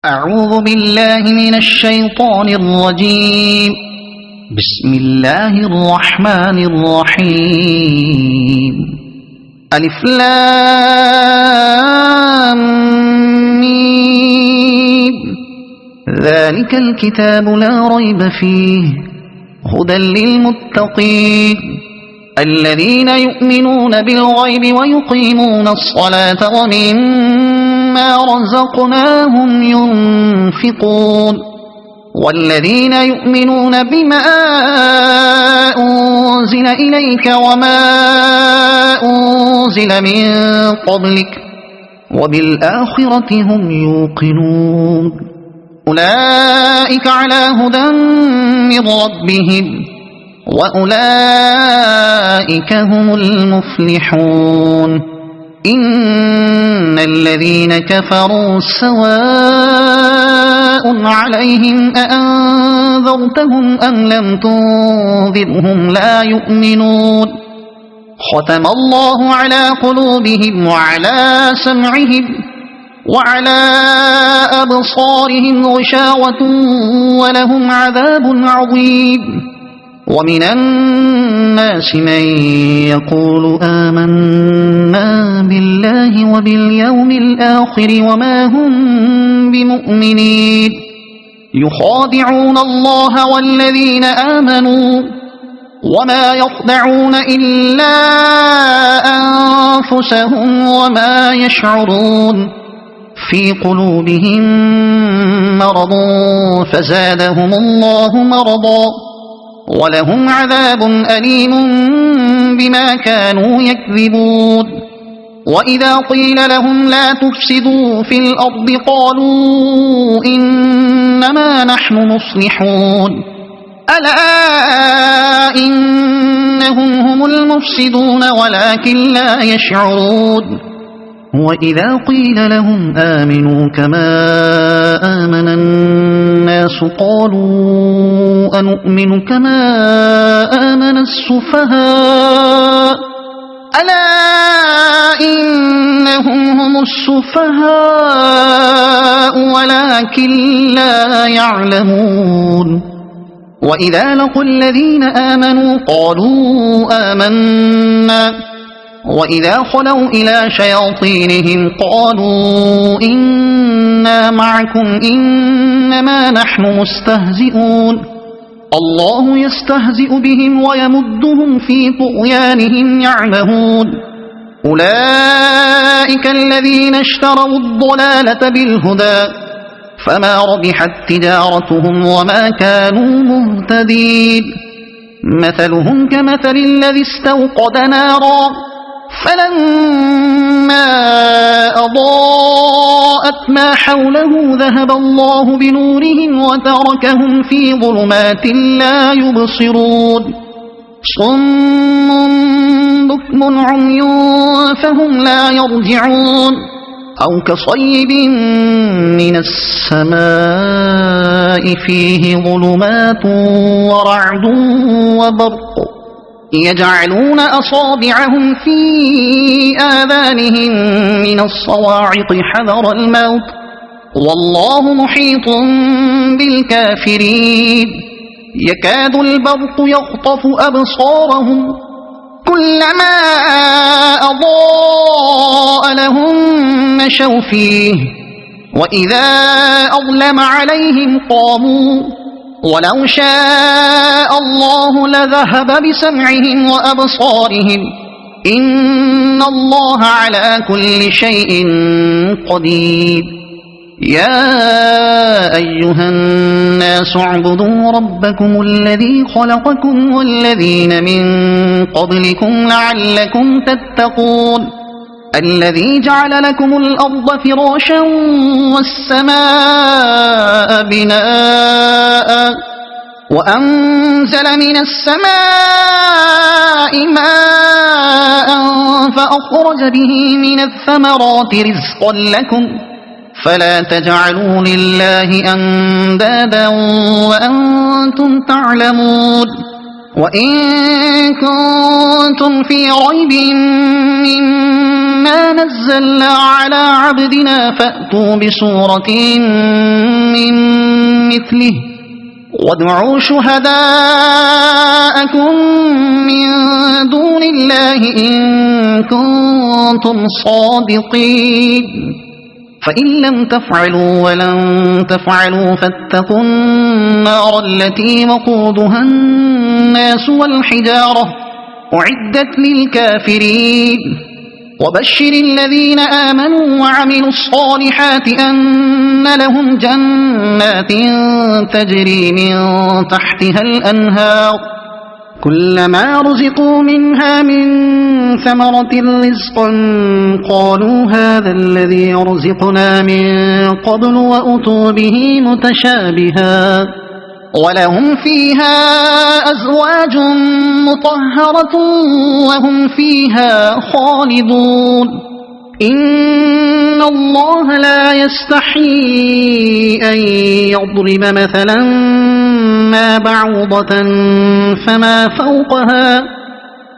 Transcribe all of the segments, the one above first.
أعوذ بالله من الشيطان الرجيم. بسم الله الرحمن الرحيم. ألف لام ميم. ذلك الكتاب لا ريب فيه هدى للمتقين الذين يؤمنون بالغيب ويقيمون الصلاة ومما رزقناهم ينفقون والذين يؤمنون بما أنزل إليك وما أنزل من قبلك وبالآخرة هم يوقنون أولئك على هدى من ربهم وأولئك هم المفلحون. إن الذين كفروا سواء عليهم أأنذرتهم أم لم تنذرهم لا يؤمنون. ختم الله على قلوبهم وعلى سمعهم وعلى أبصارهم غشاوة ولهم عذاب عظيم. ومن الناس من يقول آمنا بالله وباليوم الآخر وما هم بمؤمنين يخادعون الله والذين آمنوا وما يخدعون إلا أنفسهم وما يشعرون. في قلوبهم مرض فزادهم الله مرضا ولهم عذاب أليم بما كانوا يكذبون. وإذا قيل لهم لا تفسدوا في الأرض قالوا إنما نحن مصلحون ألا إنهم هم المفسدون ولكن لا يشعرون. وإذا قيل لهم آمنوا كما آمن الناس قالوا أنؤمن كما آمن السفهاء ألا إنهم هم السفهاء ولكن لا يعلمون. وإذا لقوا الذين آمنوا قالوا آمنا وإذا خلوا إلى شياطينهم قالوا إنا معكم إنما نحن مستهزئون. الله يستهزئ بهم ويمدهم في طغيانهم يعمهون. أولئك الذين اشتروا الضلالة بالهدى فما ربحت تجارتهم وما كانوا مهتدين. مثلهم كمثل الذي استوقد نارا فلما أضاءت ما حوله ذهب الله بنورهم وتركهم في ظلمات لا يبصرون. صم بكم عمي فهم لا يرجعون. أو كصيب من السماء فيه ظلمات ورعد وبرق يجعلون أصابعهم في آذانهم من الصواعق حذر الموت والله محيط بالكافرين. يكاد البرق يخطف أبصارهم كلما أضاء لهم مشوا فيه وإذا أظلم عليهم قاموا ولو شاء الله لذهب بسمعهم وأبصارهم إن الله على كل شيء قدير. يا أيها الناس اعبدوا ربكم الذي خلقكم والذين من قبلكم لعلكم تتقون الذي جعل لكم الأرض فراشا والسماء بناء وأنزل من السماء ماء فأخرج به من الثمرات رزقا لكم فلا تجعلوا لله أندادا وأنتم تعلمون. وإن كنتم في ريب مما ما نزلنا على عبدنا فأتوا بسورة من مثله وادعوا شهداءكم من دون الله إن كنتم صادقين فإن لم تفعلوا ولن تفعلوا فاتقوا النار التي وقودها الناس والحجارة أعدت للكافرين وبشر الذين آمنوا وعملوا الصالحات أن لهم جنات تجري من تحتها الأنهار كلما رزقوا منها من ثمرة رزقا قالوا هذا الذي رزقنا من قبل وأتوا به متشابها ولهم فيها أزواج مطهرة وهم فيها خالدون إن الله لا يستحيي أن يضرب مثلا ما بعوضة فما فوقها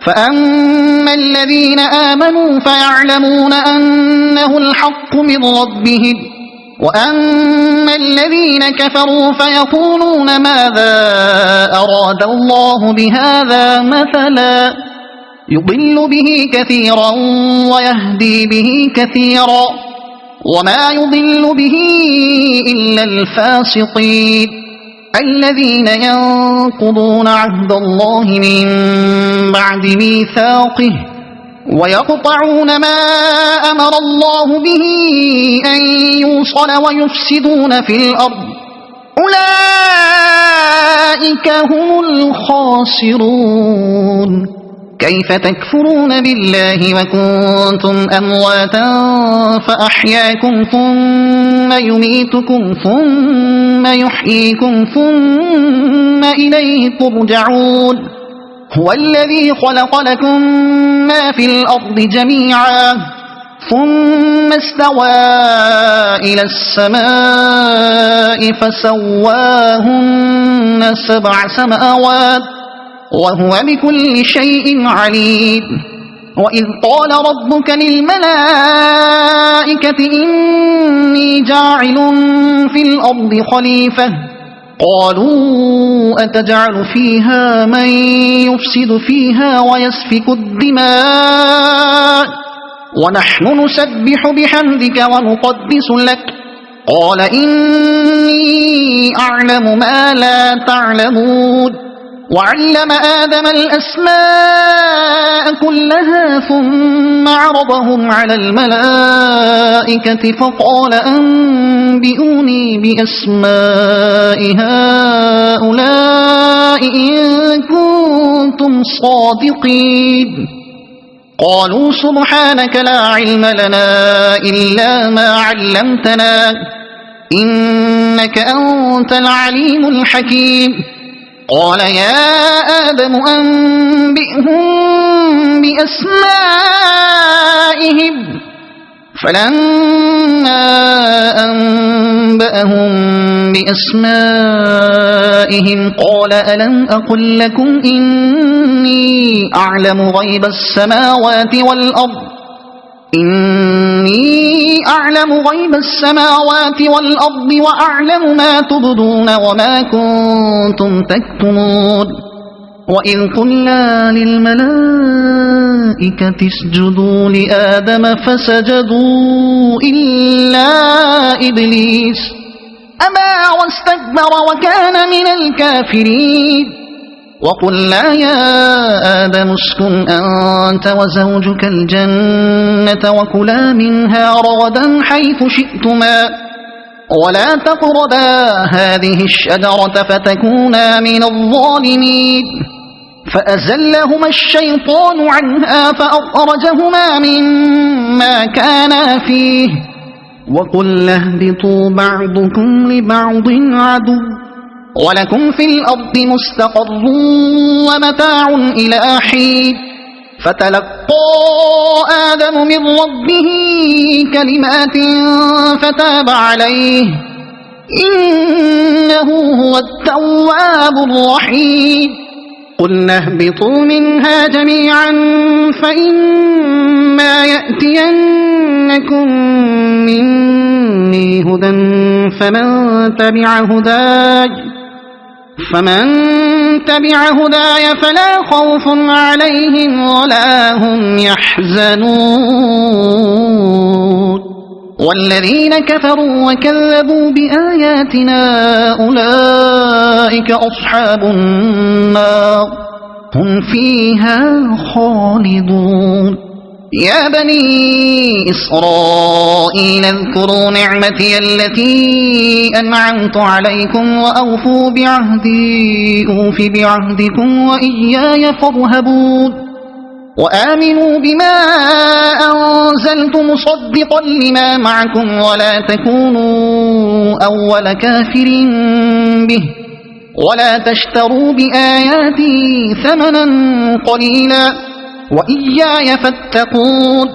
فأما الذين آمنوا فيعلمون أنه الحق من ربهم وأما الذين كفروا فيقولون ماذا أراد الله بهذا مثلا يضل به كثيرا ويهدي به كثيرا وما يضل به إلا الفاسقين الذين ينقضون عهد الله من بعد ميثاقه ويقطعون ما أمر الله به أن يوصل ويفسدون في الأرض أولئك هم الخاسرون كيف تكفرون بالله وكنتم أمواتا فأحياكم ثم يميتكم ثم يحييكم ثم إليه ترجعون هو الذي خلق لكم ما في الأرض جميعا ثم استوى إلى السماء فسواهن 7 سماوات وهو بكل شيء عليم وإذ قال ربك للملائكة إني جاعل في الأرض خليفة قالوا أتجعل فيها من يفسد فيها ويسفك الدماء ونحن نسبح بحمدك ونقدس لك قال إني أعلم ما لا تعلمون وعلم آدم الأسماء كلها ثم عرضهم على الملائكة فقال أنبئوني بأسماء هؤلاء إن كنتم صادقين قالوا سبحانك لا علم لنا إلا ما علمتنا إنك أنت العليم الحكيم قال يا آدم أنبئهم بأسمائهم فلما أنبأهم بأسمائهم قال ألم أقل لكم إني أعلم غيب السماوات والأرض وأعلم ما تبدون وما كنتم تكتمون وإذ قلنا للملائكة اسجدوا لآدم فسجدوا إلا إبليس أبى واستكبر وكان من الكافرين وقلنا يا آدم اسكن أنت وزوجك الجنة وكلا منها رغدا حيث شئتما ولا تقربا هذه الشجرة فتكونا من الظالمين فأزلهما الشيطان عنها فأخرجهما مما كانا فيه وقلنا اهبطوا بعضكم لبعض عدو ولكم في الأرض مستقر ومتاع إلى حين فتلقى آدم من ربه كلمات فتاب عليه إنه هو التواب الرحيم قلنا اهبطوا منها جميعا فإما يأتينكم مني هدى فمن تبع هداي فلا خوف عليهم ولا هم يحزنون والذين كفروا وكذبوا بآياتنا أولئك أصحاب النار هم فيها خالدون يا بني إسرائيل اذكروا نعمتي التي أنعمت عليكم وأوفوا بعهدي أوف بعهدكم وإياي فارهبون وآمنوا بما أنزلت مصدقا لما معكم ولا تكونوا أول كافر به ولا تشتروا بآياتي ثمنا قليلا وإياي فاتقون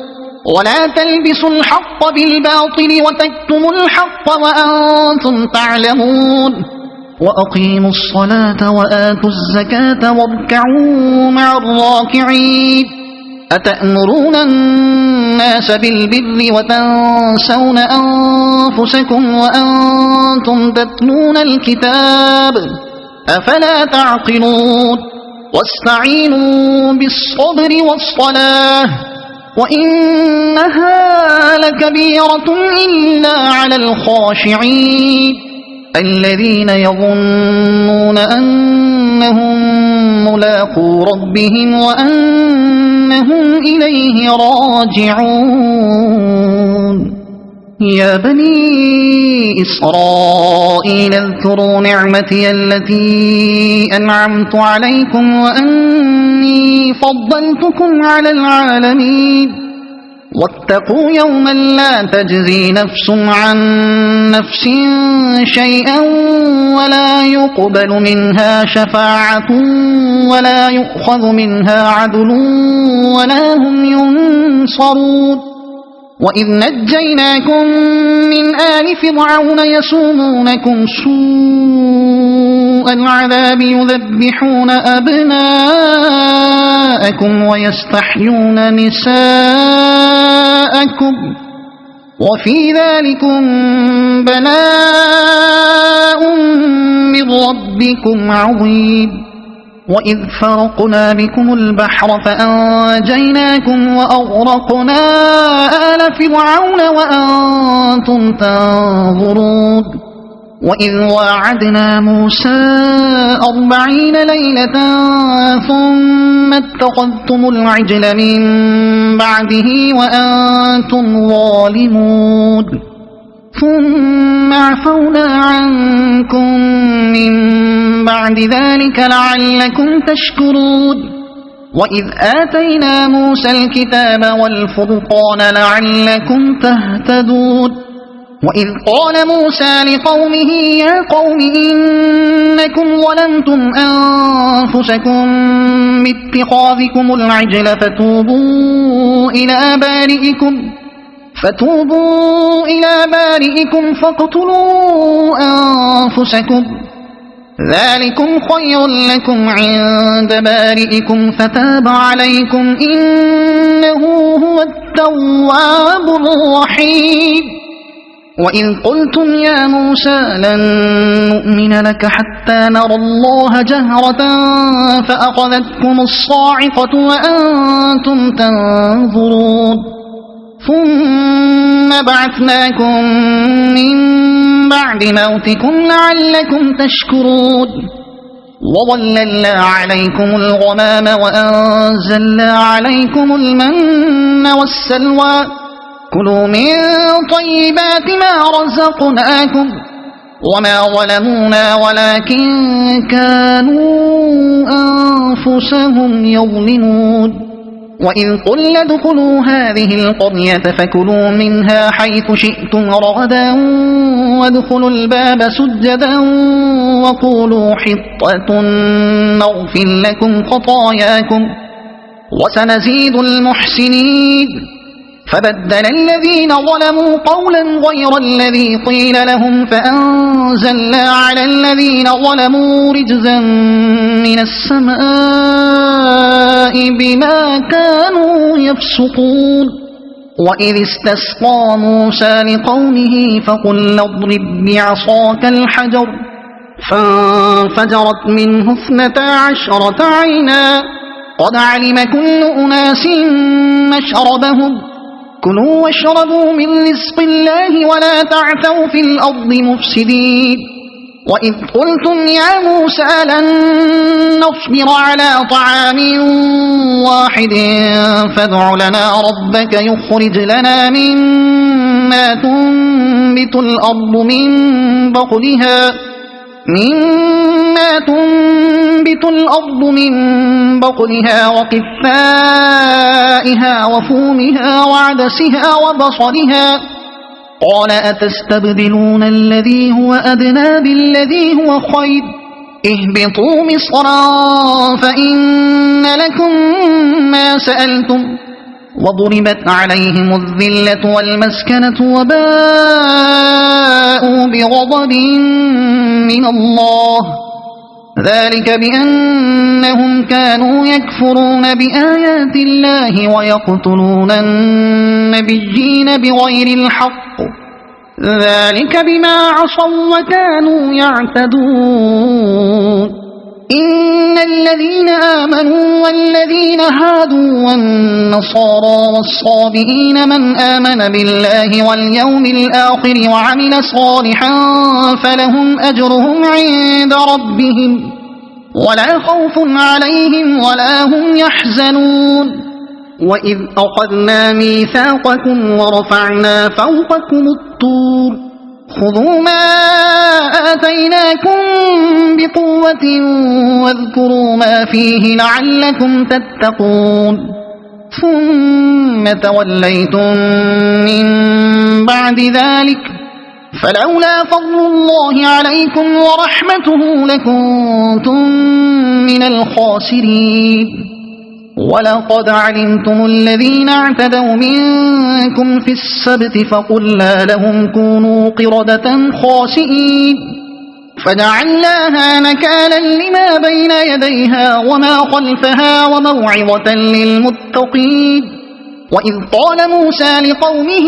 ولا تلبسوا الحق بالباطل وتكتموا الحق وأنتم تعلمون وأقيموا الصلاة وآتوا الزكاة واركعوا مع الراكعين أتأمرون الناس بالبر وتنسون أنفسكم وأنتم تتلون الكتاب أفلا تعقلون واستعينوا بالصبر والصلاة وإنها لكبيرة إلا على الخاشعين الذين يظنون أنهم ملاقو ربهم وأنهم إليه راجعون يا بني إسرائيل اذكروا نعمتي التي أنعمت عليكم وأني فضلتكم على العالمين واتقوا يوما لا تجزي نفس عن نفس شيئا ولا يقبل منها شفاعة ولا يؤخذ منها عدل ولا هم ينصرون وإذ نجيناكم من آل فرعون يسومونكم سوء العذاب يذبحون أبناءكم ويستحيون نساءكم وفي ذلكم بلاء من ربكم عظيم وإذ فرقنا بكم البحر فأنجيناكم وأغرقنا آل فرعون وأنتم تنظرون وإذ واعدنا موسى 40 ليلة ثم اتخذتم العجل من بعده وأنتم ظالمون ثم عفونا عنكم من بعد ذلك لعلكم تشكرون وإذ آتينا موسى الكتاب والفرقان لعلكم تهتدون وإذ قال موسى لقومه يا قوم إنكم ظلمتم أنفسكم باتخاذكم العجل فتوبوا إلى بارئكم فاقتلوا أنفسكم ذلكم خير لكم عند بارئكم فتاب عليكم إنه هو التواب الرحيم وإذ قلتم يا موسى لن نؤمن لك حتى نرى الله جهرة فأخذتكم الصاعقة وأنتم تنظرون ثم بعثناكم من بعد موتكم لعلكم تشكرون وظللنا عليكم الغمام وأنزلنا عليكم المن والسلوى كلوا من طيبات ما رزقناكم وما ظلمونا ولكن كانوا أنفسهم يظلمون وإذ قلنا ادخلوا هذه القرية فكلوا منها حيث شئتم رغدا وادخلوا الباب سجدا وقولوا حطة نغفر لكم خطاياكم وسنزيد المحسنين فبدل الذين ظلموا قولا غير الذي قيل لهم فأنزلنا على الذين ظلموا رجزا من السماء بما كانوا يفسقون وإذ استسقى موسى لقومه فقل اضرب بعصاك الحجر فانفجرت منه 12 عينا قد علم كل أناس مشربهم كلوا واشربوا من رزق الله ولا تعثوا في الأرض مفسدين وإذ قلتم يا موسى لن نصبر على طعام واحد فادع لنا ربك يخرج لنا مما تنبت الأرض من بقلها وقثائها وفومها وعدسها وبصلها قال أتستبدلون الذي هو أدنى بالذي هو خير اهبطوا مصرا فإن لكم ما سألتم وضربت عليهم الذلة والمسكنة وباءوا بغضب من الله ذلك بأنهم كانوا يكفرون بآيات الله ويقتلون النبيين بغير الحق ذلك بما عصوا وكانوا يعتدون إن الذين آمنوا والذين هادوا والنصارى والصابئين من آمن بالله واليوم الآخر وعمل صالحا فلهم أجرهم عند ربهم ولا خوف عليهم ولا هم يحزنون وإذ أخذنا ميثاقكم ورفعنا فوقكم الطور خذوا ما آتيناكم بقوة واذكروا ما فيه لعلكم تتقون ثم توليتم من بعد ذلك فلولا فضل الله عليكم ورحمته لكنتم من الخاسرين ولقد علمتم الذين اعتدوا منكم في السبت فقلنا لهم كونوا قردة خاسئين فجعلناها نكالا لما بين يديها وما خلفها وموعظة للمتقين وإذ قال موسى لقومه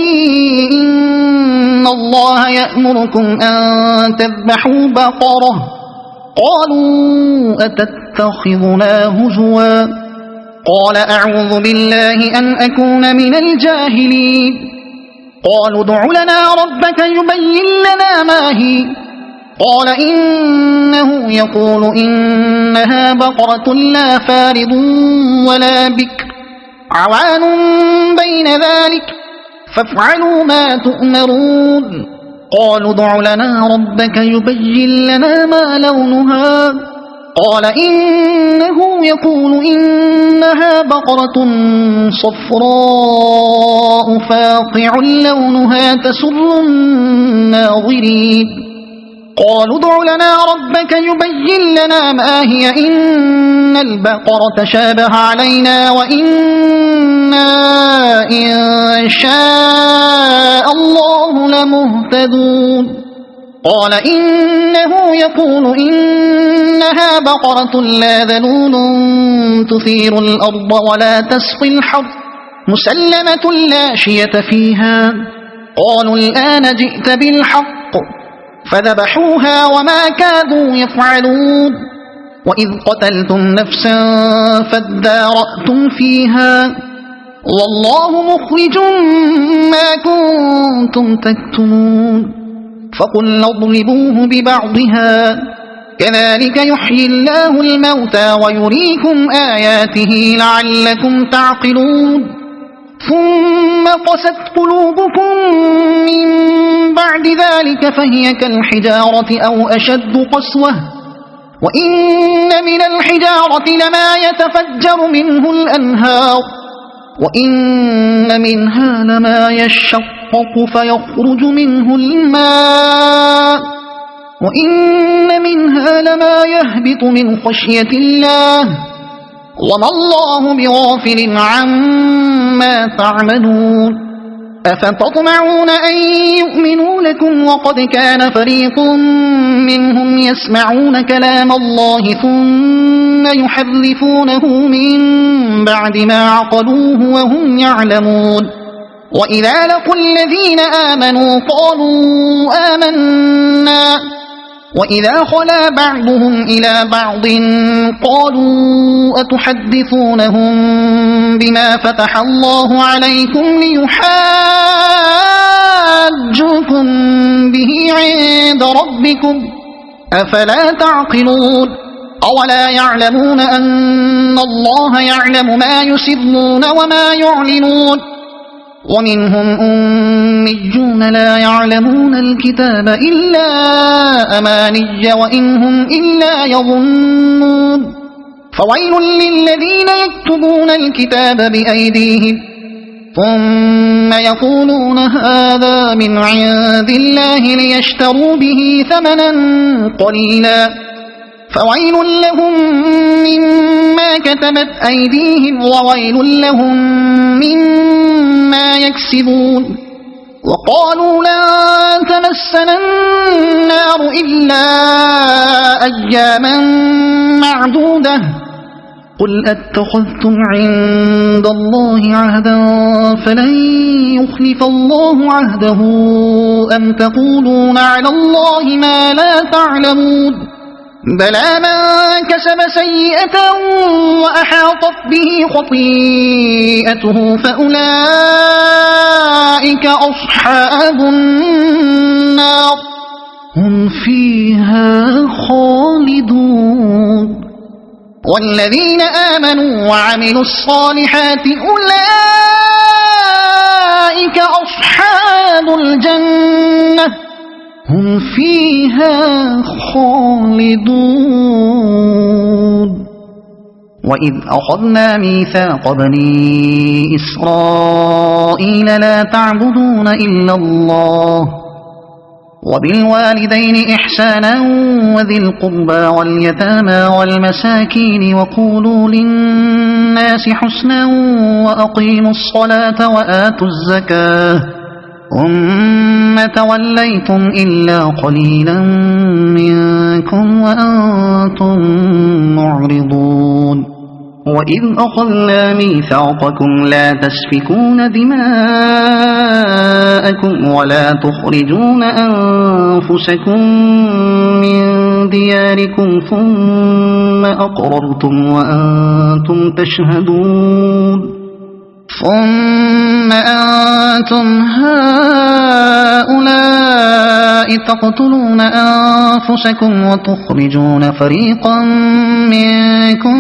إن الله يأمركم أن تذبحوا بقرة قالوا أتتخذنا هزوا قال أعوذ بالله أن أكون من الجاهلين قالوا ادع لنا ربك يبين لنا ما هي قال إنه يقول إنها بقرة لا فارض ولا بكر عوان بين ذلك فافعلوا ما تؤمرون قالوا ادع لنا ربك يبين لنا ما لونها قال إنه يقول إنها بقرة صفراء فاقع لونها تسر الناظرين قالوا ادع لنا ربك يبين لنا ما هي إن البقرة شابه علينا وإنا إن شاء الله لمهتدون قال إنه يقول إنها بقرة لا ذلول تثير الأرض ولا تسقي الحرث مسلمة لا شية فيها قالوا الآن جئت بالحق فذبحوها وما كادوا يفعلون وإذ قتلتم نفسا فادارأتم فيها والله مخرج ما كنتم تكتمون فقلنا اضربوه ببعضها كذلك يحيي الله الموتى ويريكم آياته لعلكم تعقلون ثم قست قلوبكم من بعد ذلك فهي كالحجارة أو أشد قسوة وإن من الحجارة لما يتفجر منه الأنهار وإن منها لما يشقق فيخرج منه الماء وإن منها لما يهبط من خشية الله وما الله بغافل عما تعملون أفتطمعون أن يؤمنوا لكم وقد كان فريق منهم يسمعون كلام الله ثم يحرفونه من بعد ما عقلوه وهم يعلمون وإذا لقوا الذين آمنوا قالوا آمنا وإذا خلا بعضهم إلى بعض قالوا أتحدثونهم بما فتح الله عليكم ليحاجوكم به عند ربكم أفلا تعقلون أولا يعلمون أن الله يعلم ما يسرون وما يعلنون ومنهم أميون لا يعلمون الكتاب إلا أماني وإن هم إلا يظنون فويل للذين يكتبون الكتاب بأيديهم ثم يقولون هذا من عند الله ليشتروا به ثمنا قليلا فويل لهم مما كتبت أيديهم وويل لهم مما يكسبون وقالوا لن تمسنا النار إلا أياما معدودة قل أتخذتم عند الله عهدا فلن يخلف الله عهده أم تقولون على الله ما لا تعلمون بلى من كسب سيئة وأحاطت به خطيئته فأولئك أصحاب النار هم فيها خالدون والذين آمنوا وعملوا الصالحات أولئك أصحاب الجنة هم فيها خالدون وإذ أخذنا ميثاق بني إسرائيل لا تعبدون إلا الله وبالوالدين إحسانا وذي القربى واليتامى والمساكين وقولوا للناس حسنا وأقيموا الصلاة وآتوا الزكاة ثم توليتم إلا قليلا منكم وأنتم معرضون وإذ أخذنا ميثاقكم لا تسفكون دماءكم ولا تخرجون أنفسكم من دياركم ثم أقررتم وأنتم تشهدون ثم أنتم هؤلاء تقتلون أنفسكم وتخرجون فريقا منكم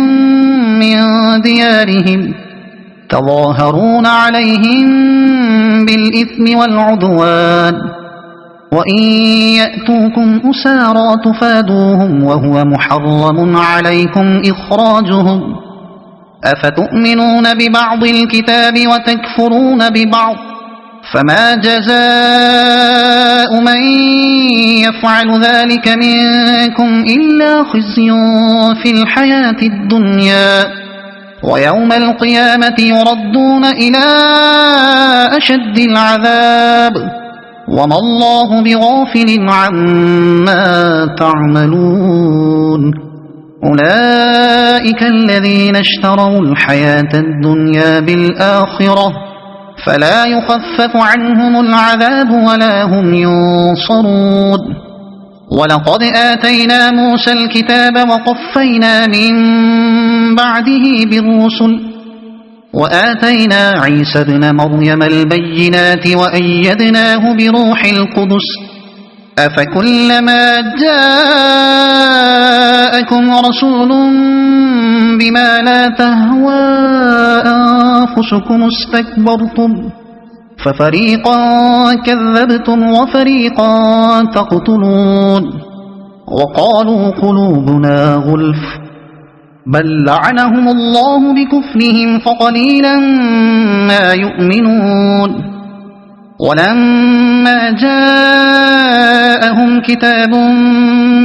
من ديارهم تظاهرون عليهم بالإثم والعدوان وإن يأتوكم أسارى تفادوهم وهو محرم عليكم إخراجهم أفتؤمنون ببعض الكتاب وتكفرون ببعض فما جزاء من يفعل ذلك منكم إلا خزي في الحياة الدنيا ويوم القيامة يردون إلى أشد العذاب وما الله بغافل عما تعملون أولئك الذين اشتروا الحياة الدنيا بالآخرة فلا يخفف عنهم العذاب ولا هم ينصرون ولقد آتينا موسى الكتاب وقفينا من بعده بالرسل وآتينا عيسى ابن مريم البينات وأيدناه بروح القدس أفكلما جاءكم رسول بما لا تهوى أنفسكم استكبرتم ففريقا كذبتم وفريقا تقتلون وقالوا قلوبنا غلف بل لعنهم الله بكفرهم فقليلا ما يؤمنون ولما جاءهم كتاب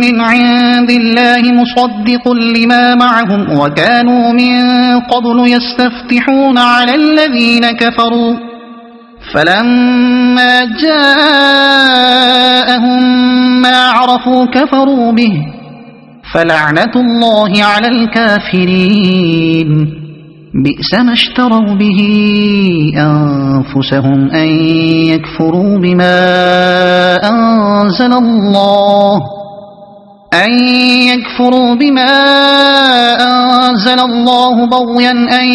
من عند الله مصدق لما معهم وكانوا من قبل يستفتحون على الذين كفروا فلما جاءهم ما عرفوا كفروا به فلعنة الله على الكافرين بئس ما اشتروا به أنفسهم أن يكفروا بما أنزل الله بغيا أن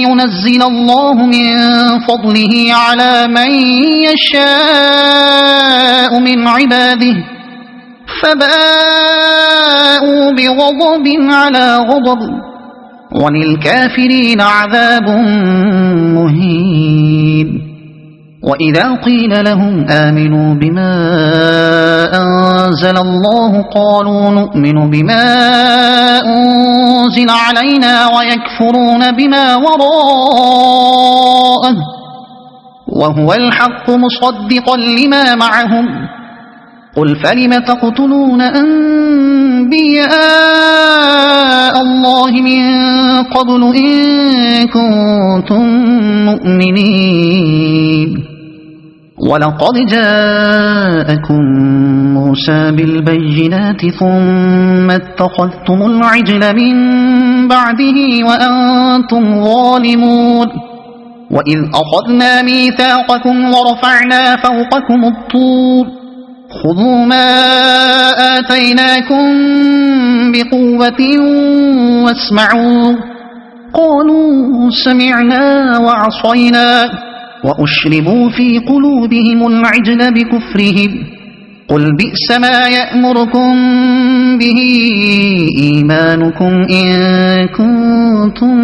ينزل الله من فضله على من يشاء من عباده فباءوا بغضب على غضب وللكافرين عذاب مهين. وإذا قيل لهم آمنوا بما أنزل الله قالوا نؤمن بما أنزل علينا ويكفرون بما وراءه وهو الحق مصدقا لما معهم قل فلم تقتلون أنبياء الله من قبل إن كنتم مؤمنين ولقد جاءكم موسى بالبينات ثم اتخذتم العجل من بعده وأنتم ظالمون وإذ أخذنا ميثاقكم ورفعنا فوقكم الطور خذوا ما آتيناكم بقوة واسمعوا قالوا سمعنا وعصينا وأشربوا في قلوبهم العجل بكفرهم قل بئس ما يأمركم به إيمانكم إن كنتم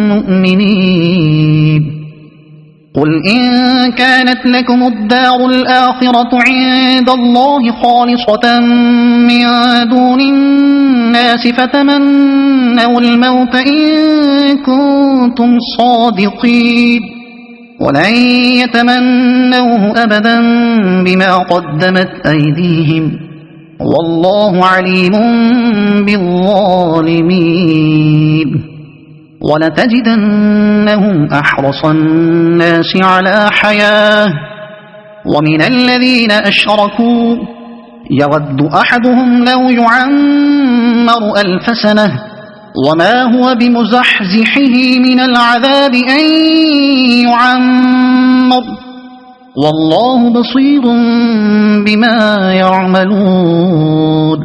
مؤمنين قل إن كانت لكم الدار الآخرة عند الله خالصة من دون الناس فتمنوا الموت إن كنتم صادقين ولن يتمنوه أبدا بما قدمت أيديهم والله عليم بالظالمين. ولتجدنهم أحرص الناس على حياة ومن الذين أشركوا يود أحدهم لو يعمر 1000 سنة وما هو بمزحزحه من العذاب أن يعمر والله بصير بما يعملون.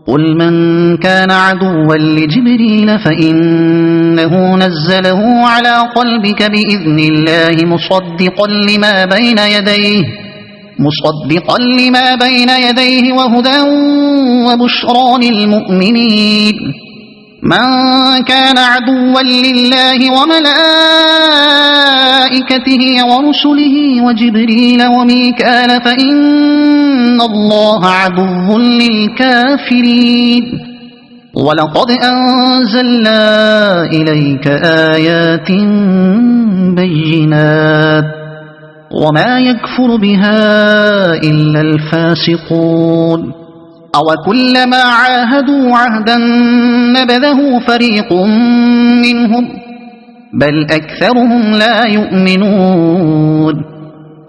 قل من كان عدوا لجبريل فإنه نزله على قلبك بإذن الله مصدقا لما بين يديه وهدى وبشرى للمؤمنين. من كان عدوا لله وملائكته ورسله وجبريل وميكال فإن الله عدو للكافرين. ولقد أنزلنا إليك آيات بينات وما يكفر بها إلا الفاسقون. أوكلما عاهدوا عهدا نبذه فريق منهم بل أكثرهم لا يؤمنون.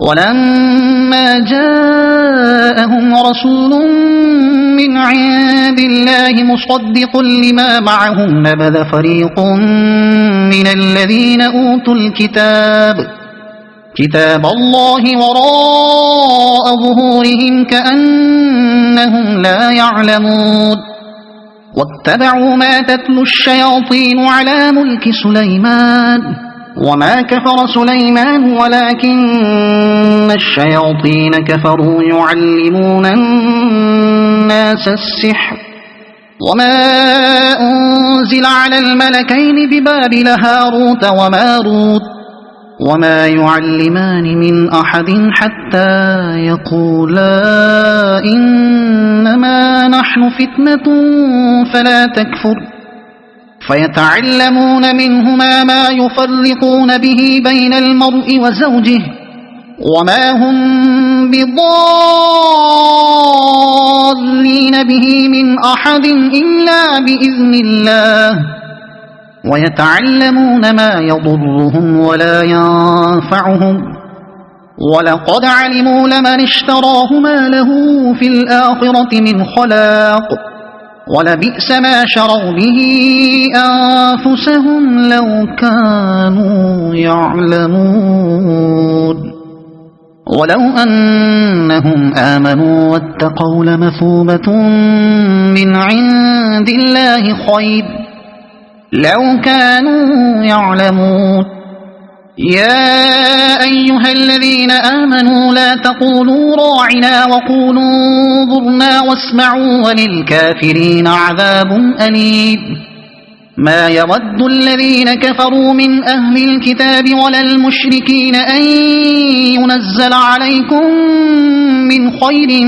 ولما جاءهم رسول من عند الله مصدق لما معهم نبذ فريق من الذين أوتوا كتاب الله وراء ظهورهم كأنهم لا يعلمون. واتبعوا ما تتلو الشياطين على ملك سليمان وما كفر سليمان ولكن الشياطين كفروا يعلمون الناس السحر وما أنزل على الملكين ببابل هاروت وماروت وما يعلمان من أحد حتى يقولا إنما نحن فتنة فلا تكفر فيتعلمون منهما ما يفرقون به بين المرء وزوجه وما هم بضالين به من أحد إلا بإذن الله ويتعلمون ما يضرهم ولا ينفعهم ولقد علموا لمن اشتراه ما له في الآخرة من خلاق ولبئس ما شروا به أنفسهم لو كانوا يعلمون ولو أنهم آمنوا واتقوا لمثوبة من عند الله خير لو كانوا يعلمون يا أيها الذين آمنوا لا تقولوا راعنا وقولوا انظرنا واسمعوا وللكافرين عذاب أليم ما يود الذين كفروا من أهل الكتاب ولا المشركين أن ينزل عليكم من خير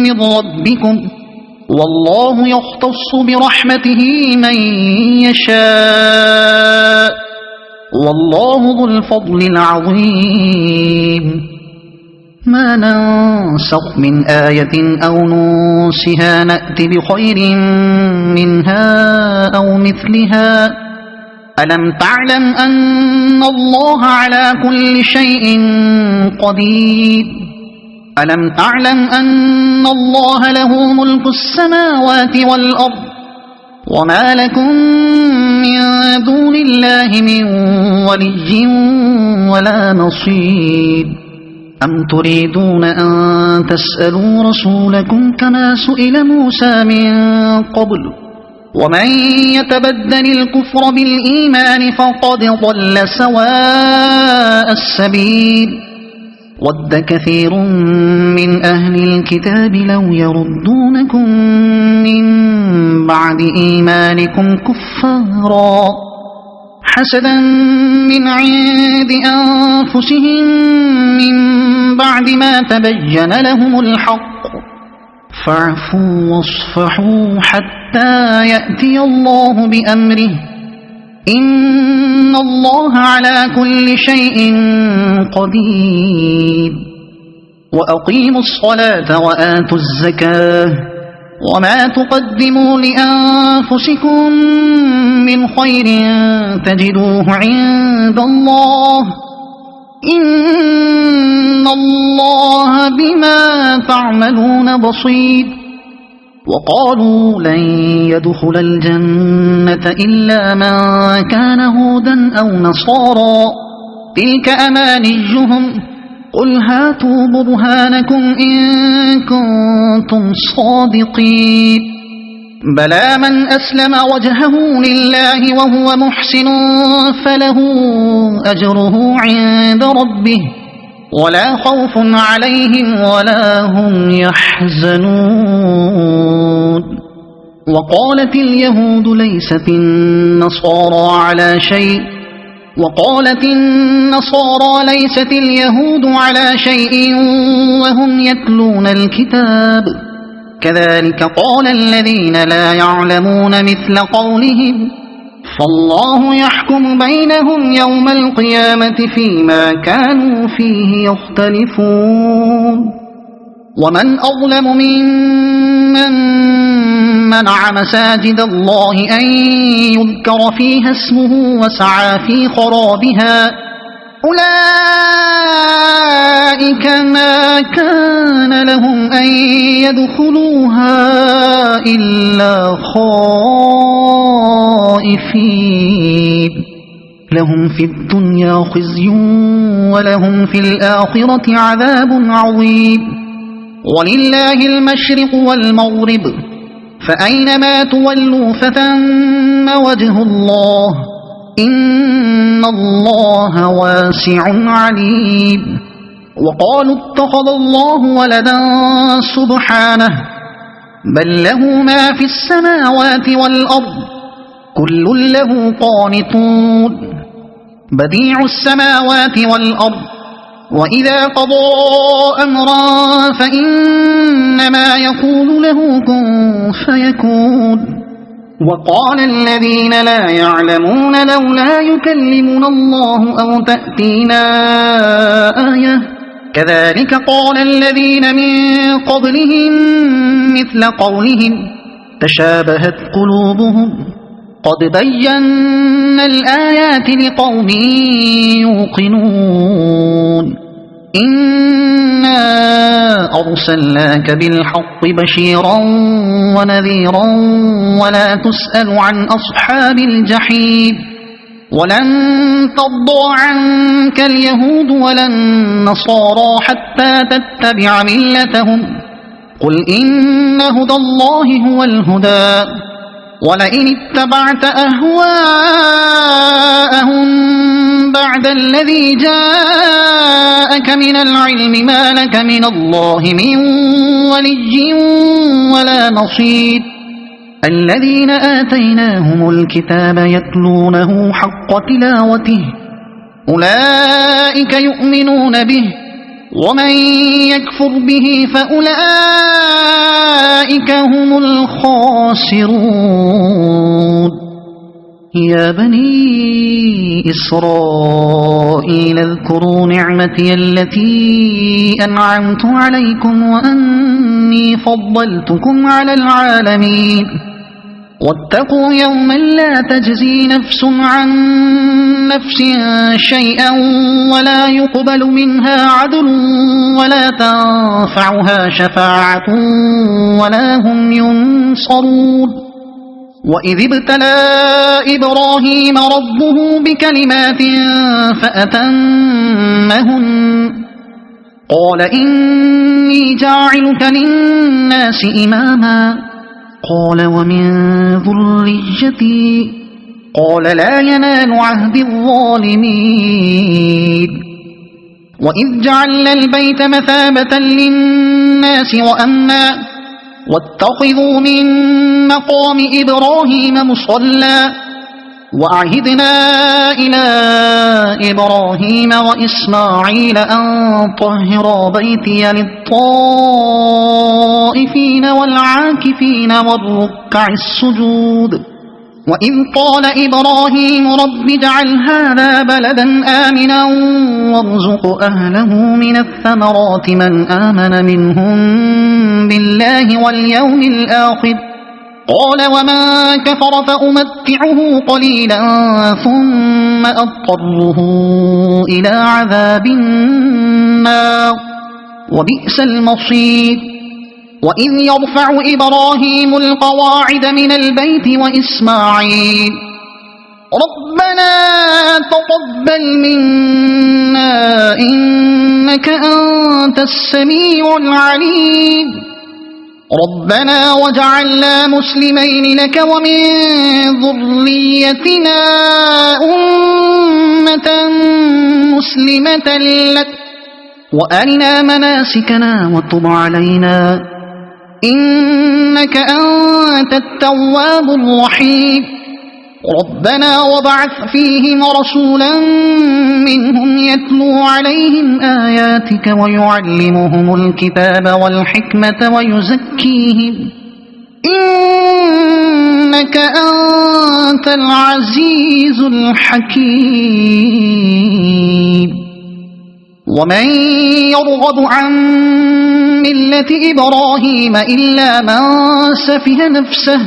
من ربكم والله يختص برحمته من يشاء والله ذو الفضل العظيم ما ننسخ من آية أو ننسها نأت بخير منها أو مثلها ألم تعلم أن الله على كل شيء قدير ألم تعلم أن الله له ملك السماوات والأرض وما لكم من دون الله من ولي ولا نصير أم تريدون أن تسألوا رسولكم كما سئل موسى من قبل ومن يتبدل الكفر بالإيمان فقد ضل سواء السبيل ود كثير من أهل الكتاب لو يردونكم من بعد إيمانكم كفارا حسدا من عند أنفسهم من بعد ما تبين لهم الحق فاعفوا واصفحوا حتى يأتي الله بأمره إن الله على كل شيء قدير وأقيموا الصلاة وآتوا الزكاة وما تقدموا لأنفسكم من خير تجدوه عند الله إن الله بما تعملون بصير وقالوا لن يدخل الجنة إلا من كان هودا أو نصارى تلك أمانيهم قل هاتوا برهانكم إن كنتم صادقين بلى من أسلم وجهه لله وهو محسن فله أجره عند ربه ولا خوف عليهم ولا هم يحزنون وقالت اليهود ليست النصارى على شيء وقالت النصارى ليست اليهود على شيء وهم يتلون الكتاب كذلك قال الذين لا يعلمون مثل قولهم فالله يحكم بينهم يوم القيامة فيما كانوا فيه يختلفون ومن أظلم ممن منع مساجد الله أن يذكر فيها اسمه وسعى في خرابها أولئك ما كان لهم أن يدخلوها إلا خائفين لهم في الدنيا خزي ولهم في الآخرة عذاب عظيم ولله المشرق والمغرب فأينما تولوا فثم وجه الله إن الله واسع عليم وقالوا اتخذ الله ولدا سبحانه بل له ما في السماوات والأرض كل له قانتون بديع السماوات والأرض وإذا قضى أمرا فإنما يقول له كن فيكون وقال الذين لا يعلمون لولا يكلمنا الله أو تأتينا آية كذلك قال الذين من قبلهم مثل قولهم تشابهت قلوبهم قد بينا الآيات لقوم يوقنون إنا أرسلناك بالحق بشيرا ونذيرا ولا تسأل عن أصحاب الجحيم ولن ترضى عنك اليهود ولا النصارى حتى تتبع ملتهم قل إن هدى الله هو الهدى ولئن اتبعت أهواءهم بعد الذي جاءك من العلم ما لك من الله من ولي ولا نصير الذين آتيناهم الكتاب يتلونه حق تلاوته أولئك يؤمنون به ومن يكفر به فأولئك هم الخاسرون يا بني إسرائيل اذكروا نعمتي التي أنعمت عليكم وأني فضلتكم على العالمين واتقوا يوما لا تجزي نفس عن نفس شيئا ولا يقبل منها عدل ولا تنفعها شفاعة ولا هم ينصرون وإذ ابتلى إبراهيم ربه بكلمات فأتمهن قال إني جاعلك للناس إماما قال ومن ذريتي قال لا ينال عهد الظالمين وإذ جعلنا البيت مثابة للناس وأمنا واتخذوا من مقام إبراهيم مصلى وأعهدنا إلى إبراهيم وإسماعيل أن طهرا بيتي للطائفين والعاكفين والركع السجود وإذ قال إبراهيم رب اجعل هذا بلدا آمنا وارزق أهله من الثمرات من آمن منهم بالله واليوم الآخر قال ومن كفر فأمتعه قليلا ثم أضطره إلى عذاب النار وبئس المصير وإذ يرفع إبراهيم القواعد من البيت وإسماعيل ربنا تقبل منا إنك أنت السميع العليم ربنا وجعلنا مسلمين لك ومن ذريتنا أمة مسلمة لك وأرنا مناسكنا وتب علينا إنك أنت التواب الرحيم ربنا وابعث فيهم رسولا منهم يتلو عليهم آياتك ويعلمهم الكتاب والحكمة ويزكيهم إنك أنت العزيز الحكيم ومن يرغب عن ملة إبراهيم إلا من سفه نفسه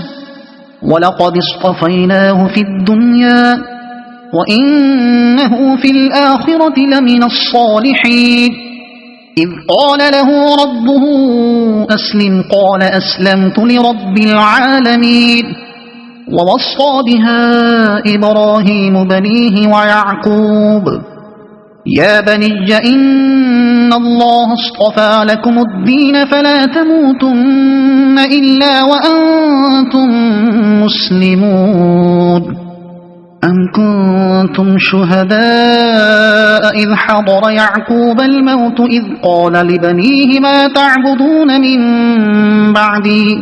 ولقد اصطفيناه في الدنيا وإنه في الآخرة لمن الصالحين إذ قال له ربه أسلم قال أسلمت لرب العالمين ووصى بها إبراهيم بنيه ويعقوب يا بني إن الله اصطفى لكم الدين فلا تموتن إلا وأنتم مسلمون أم كنتم شهداء إذ حضر يعقوب الموت إذ قال لبنيه ما تعبدون من بعدي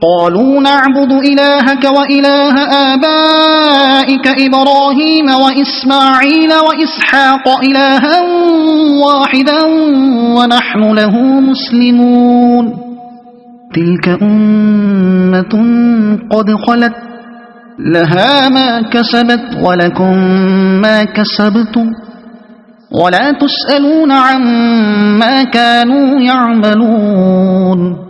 قالوا نعبد إلهك وإله آبائك إبراهيم وإسماعيل وإسحاق إلها واحدا ونحن له مسلمون تلك أمة قد خلت لها ما كسبت ولكم ما كسبتم ولا تسألون عما كانوا يعملون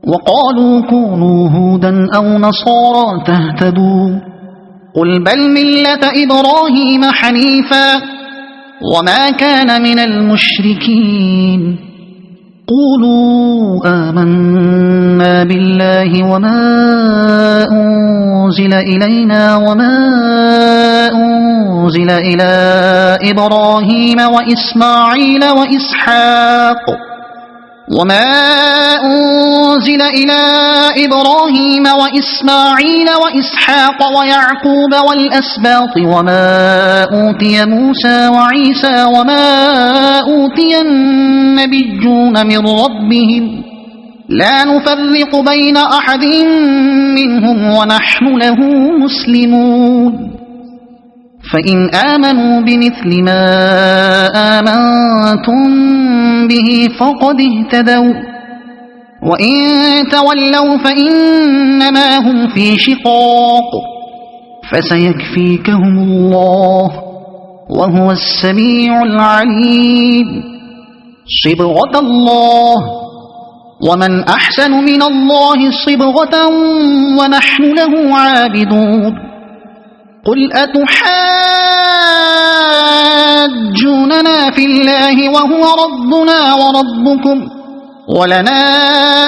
وقالوا كونوا هودا أو نصارى تهتدوا قل بل ملة إبراهيم حنيفا وما كان من المشركين قولوا آمنا بالله وما أنزل إلينا وما أنزل إلى إبراهيم وإسماعيل وإسحاق ويعقوب والأسباط وما أوتي موسى وعيسى وما أوتي النبيون من ربهم لا نفرق بين أحد منهم ونحن له مسلمون فإن آمنوا بمثل ما آمنتم به فقد اهتدوا وإن تولوا فإنما هم في شقاق فسيكفيكهم الله وهو السميع العليم صبغة الله ومن أحسن من الله صبغة ونحن له عابدون قل أتحاجوننا في الله وهو ربنا وربكم ولنا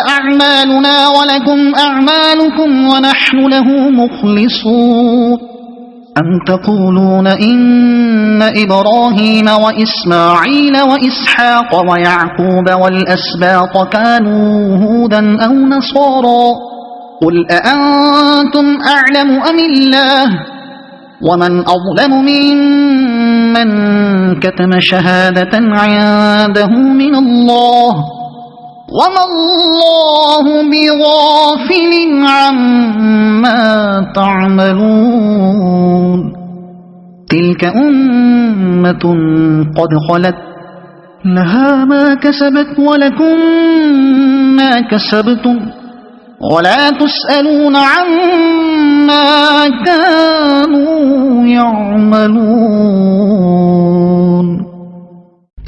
أعمالنا ولكم أعمالكم ونحن له مخلصون أم تقولون إن إبراهيم وإسماعيل وإسحاق ويعقوب والأسباط كانوا هودا أو نصارى قل أأنتم أعلم أم الله ومن أظلم ممن كتم شهادة عنده من الله وما الله بغافل عما تعملون تلك أمة قد خلت لها ما كسبت ولكم ما كسبتم ولا تسألون عما كانوا يعملون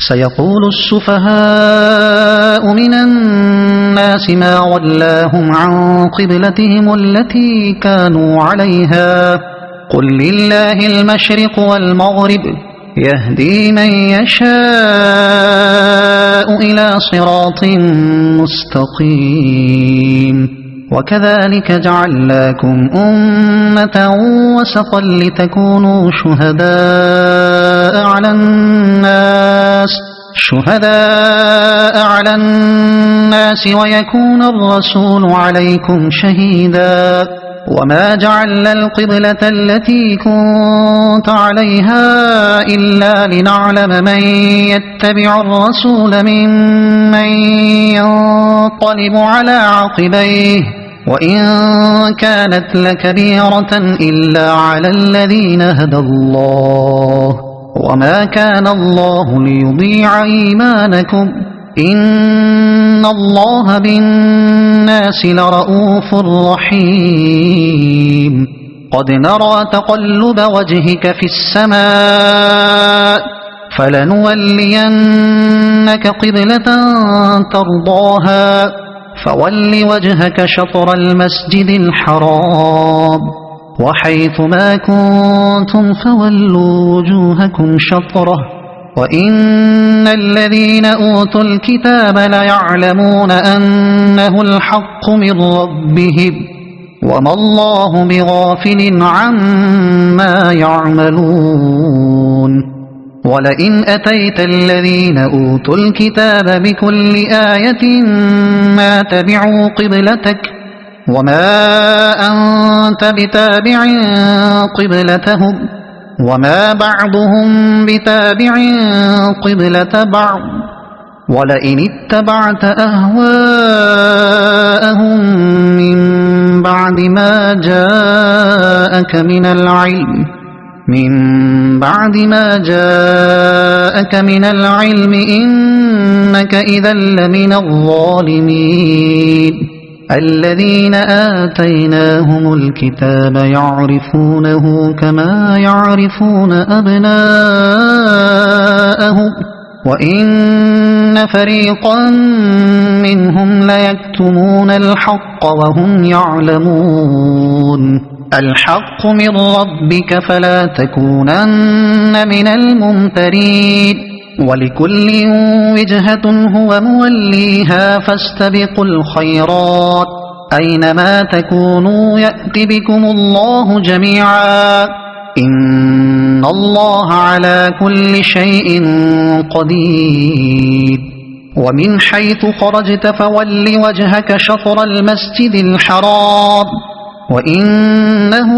سيقول السفهاء من الناس ما ولاهم عن قبلتهم التي كانوا عليها قل لله المشرق والمغرب يهدي من يشاء إلى صراط مستقيم وكذلك جعلناكم أمة وسطا لتكونوا شهداء على الناس ويكون الرسول عليكم شهيدا وما جعلنا القبلة التي كنت عليها إلا لنعلم من يتبع الرسول ممن ينقلب على عقبيه وإن كانت لكبيرة إلا على الذين هدى الله وما كان الله ليضيع إيمانكم إن الله بالناس لرؤوف رحيم قد نرى تقلب وجهك في السماء فلنولينك قبلة ترضاها فول وجهك شطر المسجد الحرام وحيث ما كنتم فولوا وجوهكم شطره وإن الذين أوتوا الكتاب ليعلمون أنه الحق من ربهم وما الله بغافل عما يعملون ولئن أتيت الذين أوتوا الكتاب بكل آية ما تبعوا قبلتك وما أنت بتابع قبلتهم وما بعضهم بتابع قبلة بعض ولئن اتبعت أهواءهم من بعد ما جاءك من العلم إنك إذا لمن الظالمين الذين آتيناهم الكتاب يعرفونه كما يعرفون أبناءهم وإن فريقا منهم ليكتمون الحق وهم يعلمون الحق من ربك فلا تكونن من الممترين ولكل وجهة هو موليها فاستبقوا الخيرات أينما تكونوا يأت بكم الله جميعا إن الله على كل شيء قدير ومن حيث خرجت فول وجهك شطر المسجد الحرام وإنه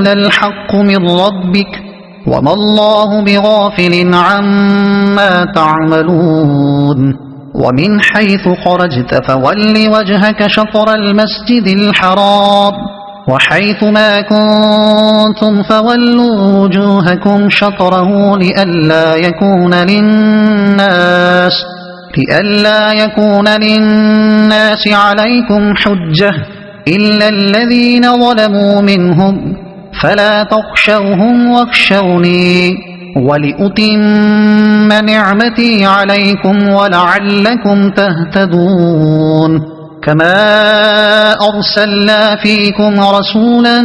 للحق من ربك وما الله بغافل عما تعملون ومن حيث خرجت فول وجهك شطر المسجد الحرام وحيث ما كنتم فولوا وجوهكم شطره لئلا يكون للناس عليكم حجة إلا الذين ظلموا منهم فلا تخشوهم واخشوني ولأتم نعمتي عليكم ولعلكم تهتدون كما أرسلنا فيكم رسولا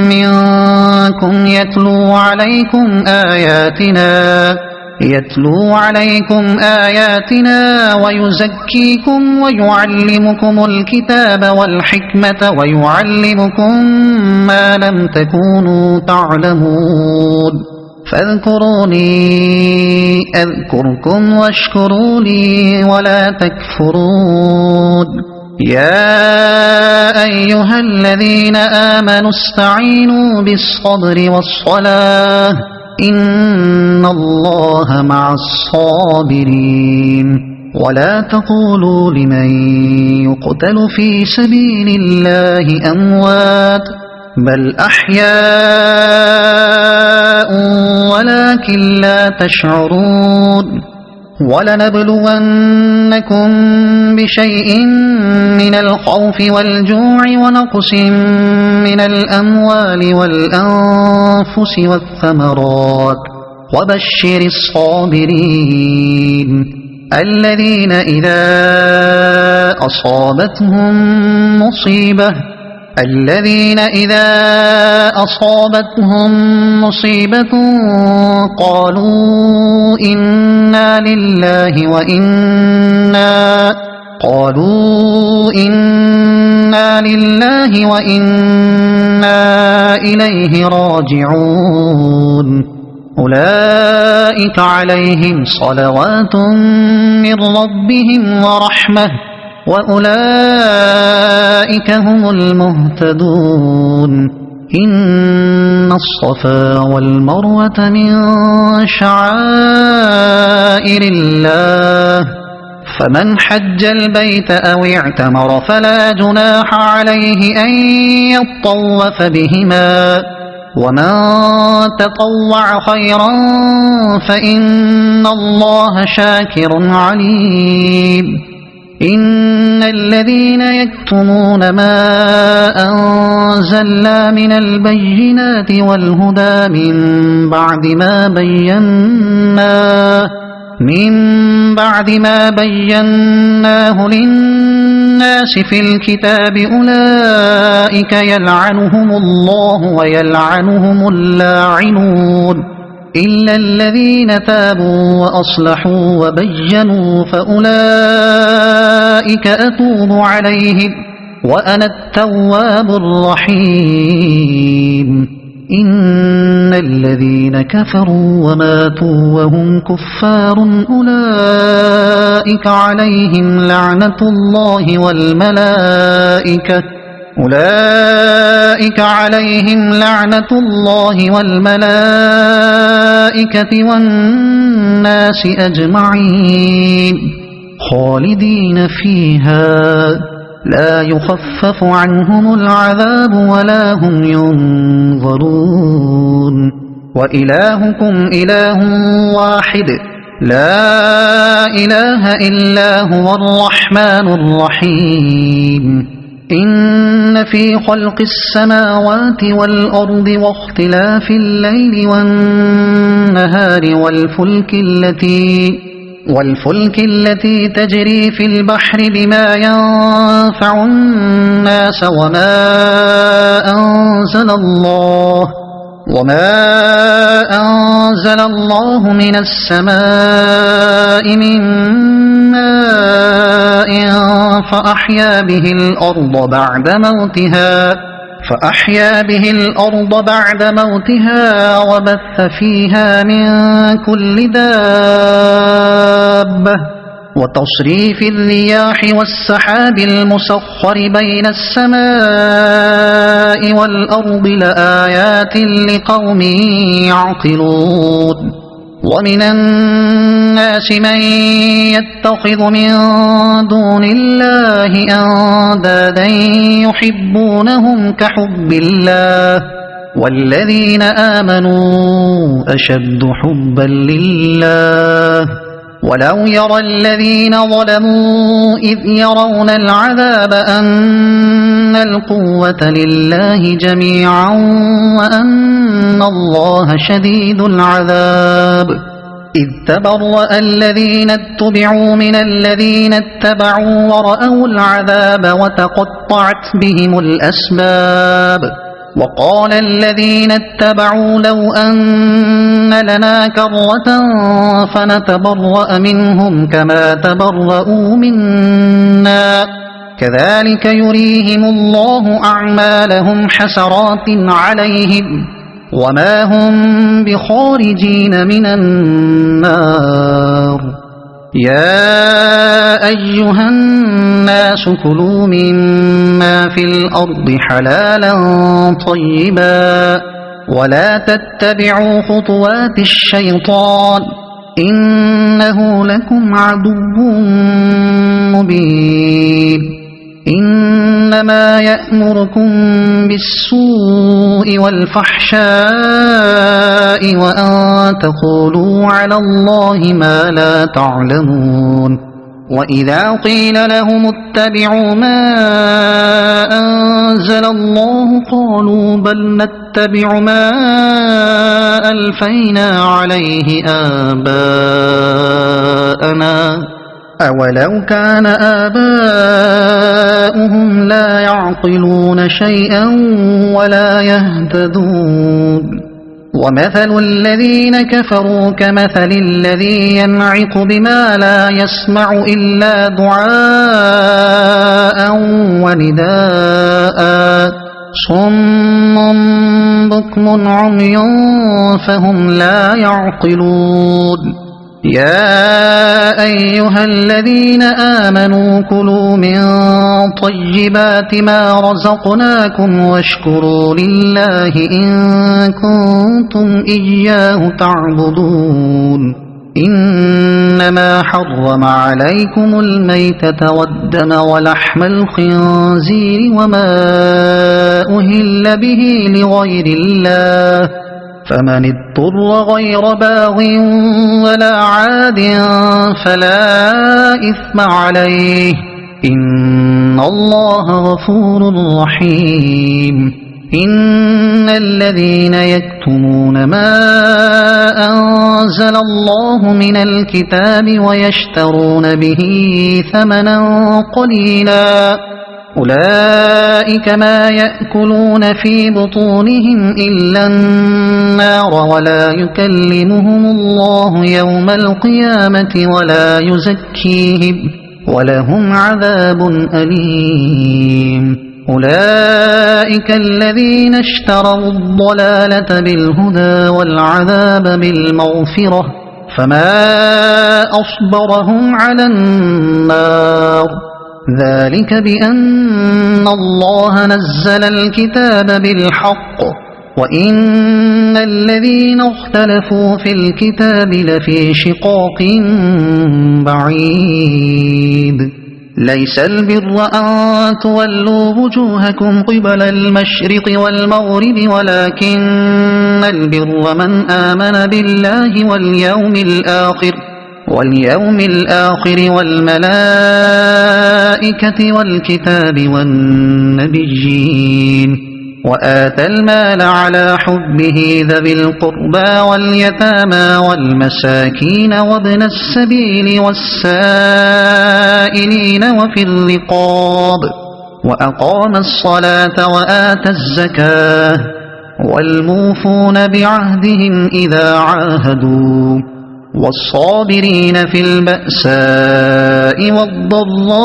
منكم يتلو عليكم آياتنا ويزكيكم ويعلمكم الكتاب والحكمة ويعلمكم ما لم تكونوا تعلمون فاذكروني أذكركم واشكروا لي ولا تكفرون يا أيها الذين آمنوا استعينوا بالصبر والصلاة إن الله مع الصابرين ولا تقولوا لمن يقتل في سبيل الله أموات بل أحياء ولكن لا تشعرون ولنبلونكم بشيء من الخوف والجوع ونقص من الأموال والأنفس والثمرات وبشر الصابرين الذين إذا أصابتهم مصيبة قالوا إنا لله وإنا إليه راجعون أولئك عليهم صلوات من ربهم ورحمة وأولئك هم المهتدون إن الصفا والمروة من شعائر الله فمن حج البيت أو اعتمر فلا جناح عليه أن يطوف بهما ومن تطوع خيرا فإن الله شاكر عليم إن الذين يكتمون ما أنزلنا من البينات والهدى من بعد ما بيناه للناس في الكتاب أولئك يلعنهم الله ويلعنهم اللاعنون إلا الذين تابوا وأصلحوا وبينوا فأولئك أتوب عليهم وأنا التواب الرحيم إن الذين كفروا وماتوا وهم كفار أولئك عليهم لعنة الله والملائكة والناس أجمعين خالدين فيها لا يخفف عنهم العذاب ولا هم ينظرون وإلهكم إله واحد لا إله إلا هو الرحمن الرحيم إن في خلق السماوات والأرض واختلاف الليل والنهار والفلك التي تجري في البحر بما ينفع الناس وما أنزل الله من السماء من ماء فأحيا به الأرض بعد موتها وبث فيها من كل دابة وتصريف الرياح والسحاب المسخر بين السماء والأرض لآيات لقوم يعقلون ومن الناس من يتخذ من دون الله أندادا يحبونهم كحب الله والذين آمنوا أشد حبا لله ولو يرى الذين ظلموا إذ يرون العذاب أن القوة لله جميعا وأن الله شديد العذاب إذ تبرأ الذين اتبعوا من الذين اتبعوا ورأوا العذاب وتقطعت بهم الأسباب وقال الذين اتبعوا لو أن لنا كرة فنتبرأ منهم كما تبرؤوا منا كذلك يريهم الله أعمالهم حسرات عليهم وما هم بخارجين من النار يا أيها الناس كلوا مما في الأرض حلالا طيبا ولا تتبعوا خطوات الشيطان إنه لكم عدو مبين إنما يأمركم بالسوء والفحشاء وأن تقولوا على الله ما لا تعلمون وإذا قيل لهم اتبعوا ما أنزل الله قالوا بل نتبع ما ألفينا عليه آباءنا أولو كان آباؤهم لا يعقلون شيئا ولا يهتدون ومثل الذين كفروا كمثل الذي ينعق بما لا يسمع إلا دعاء ونداء صم بكم عمي فهم لا يعقلون يا أيها الذين آمنوا كلوا من طيبات ما رزقناكم واشكروا لله إن كنتم إياه تعبدون إنما حرم عليكم الميتة والدم ولحم الخنزير وما أهل به لغير الله فمن اضطر غير باغ ولا عاد فلا إثم عليه إن الله غفور رحيم إن الذين يكتمون ما أنزل الله من الكتاب ويشترون به ثمنا قليلا أولئك ما يأكلون في بطونهم إلا النار ولا يكلمهم الله يوم القيامة ولا يزكيهم ولهم عذاب أليم أولئك الذين اشتروا الضلالة بالهدى والعذاب بالمغفرة فما أصبرهم على النار ذلك بأن الله نزل الكتاب بالحق وإن الذين اختلفوا في الكتاب لفي شقاق بعيد ليس البر أن تولوا وجوهكم قبل المشرق والمغرب ولكن البر من آمن بالله واليوم الآخر والملائكة والكتاب والنبيين وآتى المال على حبه ذوي القربى واليتامى والمساكين وابن السبيل والسائلين وفي الرقاب وأقام الصلاة وآتى الزكاة والموفون بعهدهم إذا عاهدوا والصابرين في البأساء والضراء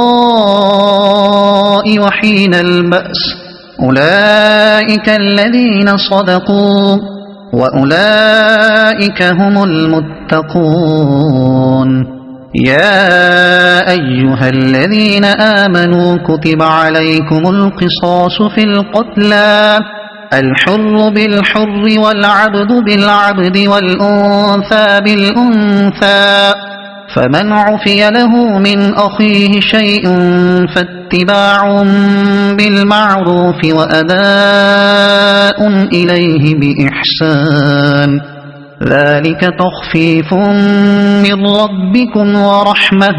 وحين البأس أولئك الذين صدقوا وأولئك هم المتقون يا أيها الذين آمنوا كتب عليكم القصاص في القتلى الحر بالحر والعبد بالعبد والأنثى بالأنثى فمن عفي له من أخيه شيء فاتباع بالمعروف وأداء إليه بإحسان ذلك تخفيف من ربكم ورحمة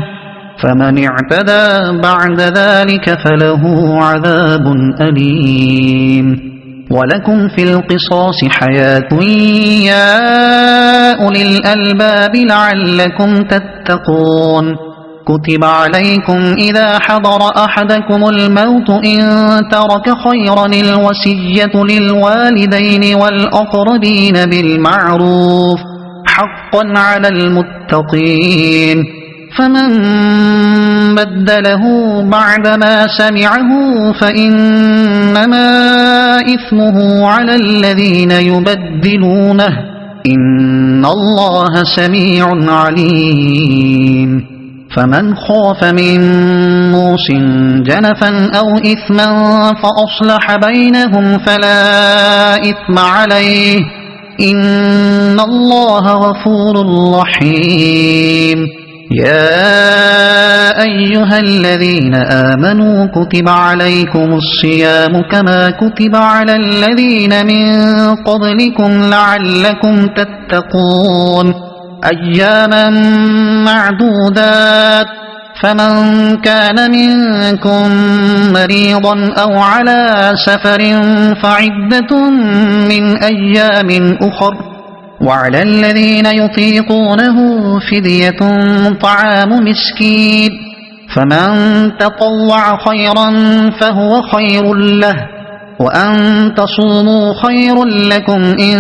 فمن اعتدى بعد ذلك فله عذاب أليم ولكم في القصاص حياة يا أولي الألباب لعلكم تتقون كتب عليكم إذا حضر أحدكم الموت إن ترك خيرا الوصية للوالدين والأقربين بالمعروف حقا على المتقين فمن بدله بعدما سمعه فإنما إثمه على الذين يبدلونه إن الله سميع عليم فمن خاف من موص جنفا أو إثما فأصلح بينهم فلا إثم عليه إن الله غفور رحيم يا أيها الذين آمنوا كتب عليكم الصيام كما كتب على الذين من قبلكم لعلكم تتقون أياما معدودات فمن كان منكم مريضا أو على سفر فعدة من أيام أخر وعلى الذين يطيقونه فدية طعام مسكين فمن تطوع خيرا فهو خير له وأن تصوموا خير لكم إن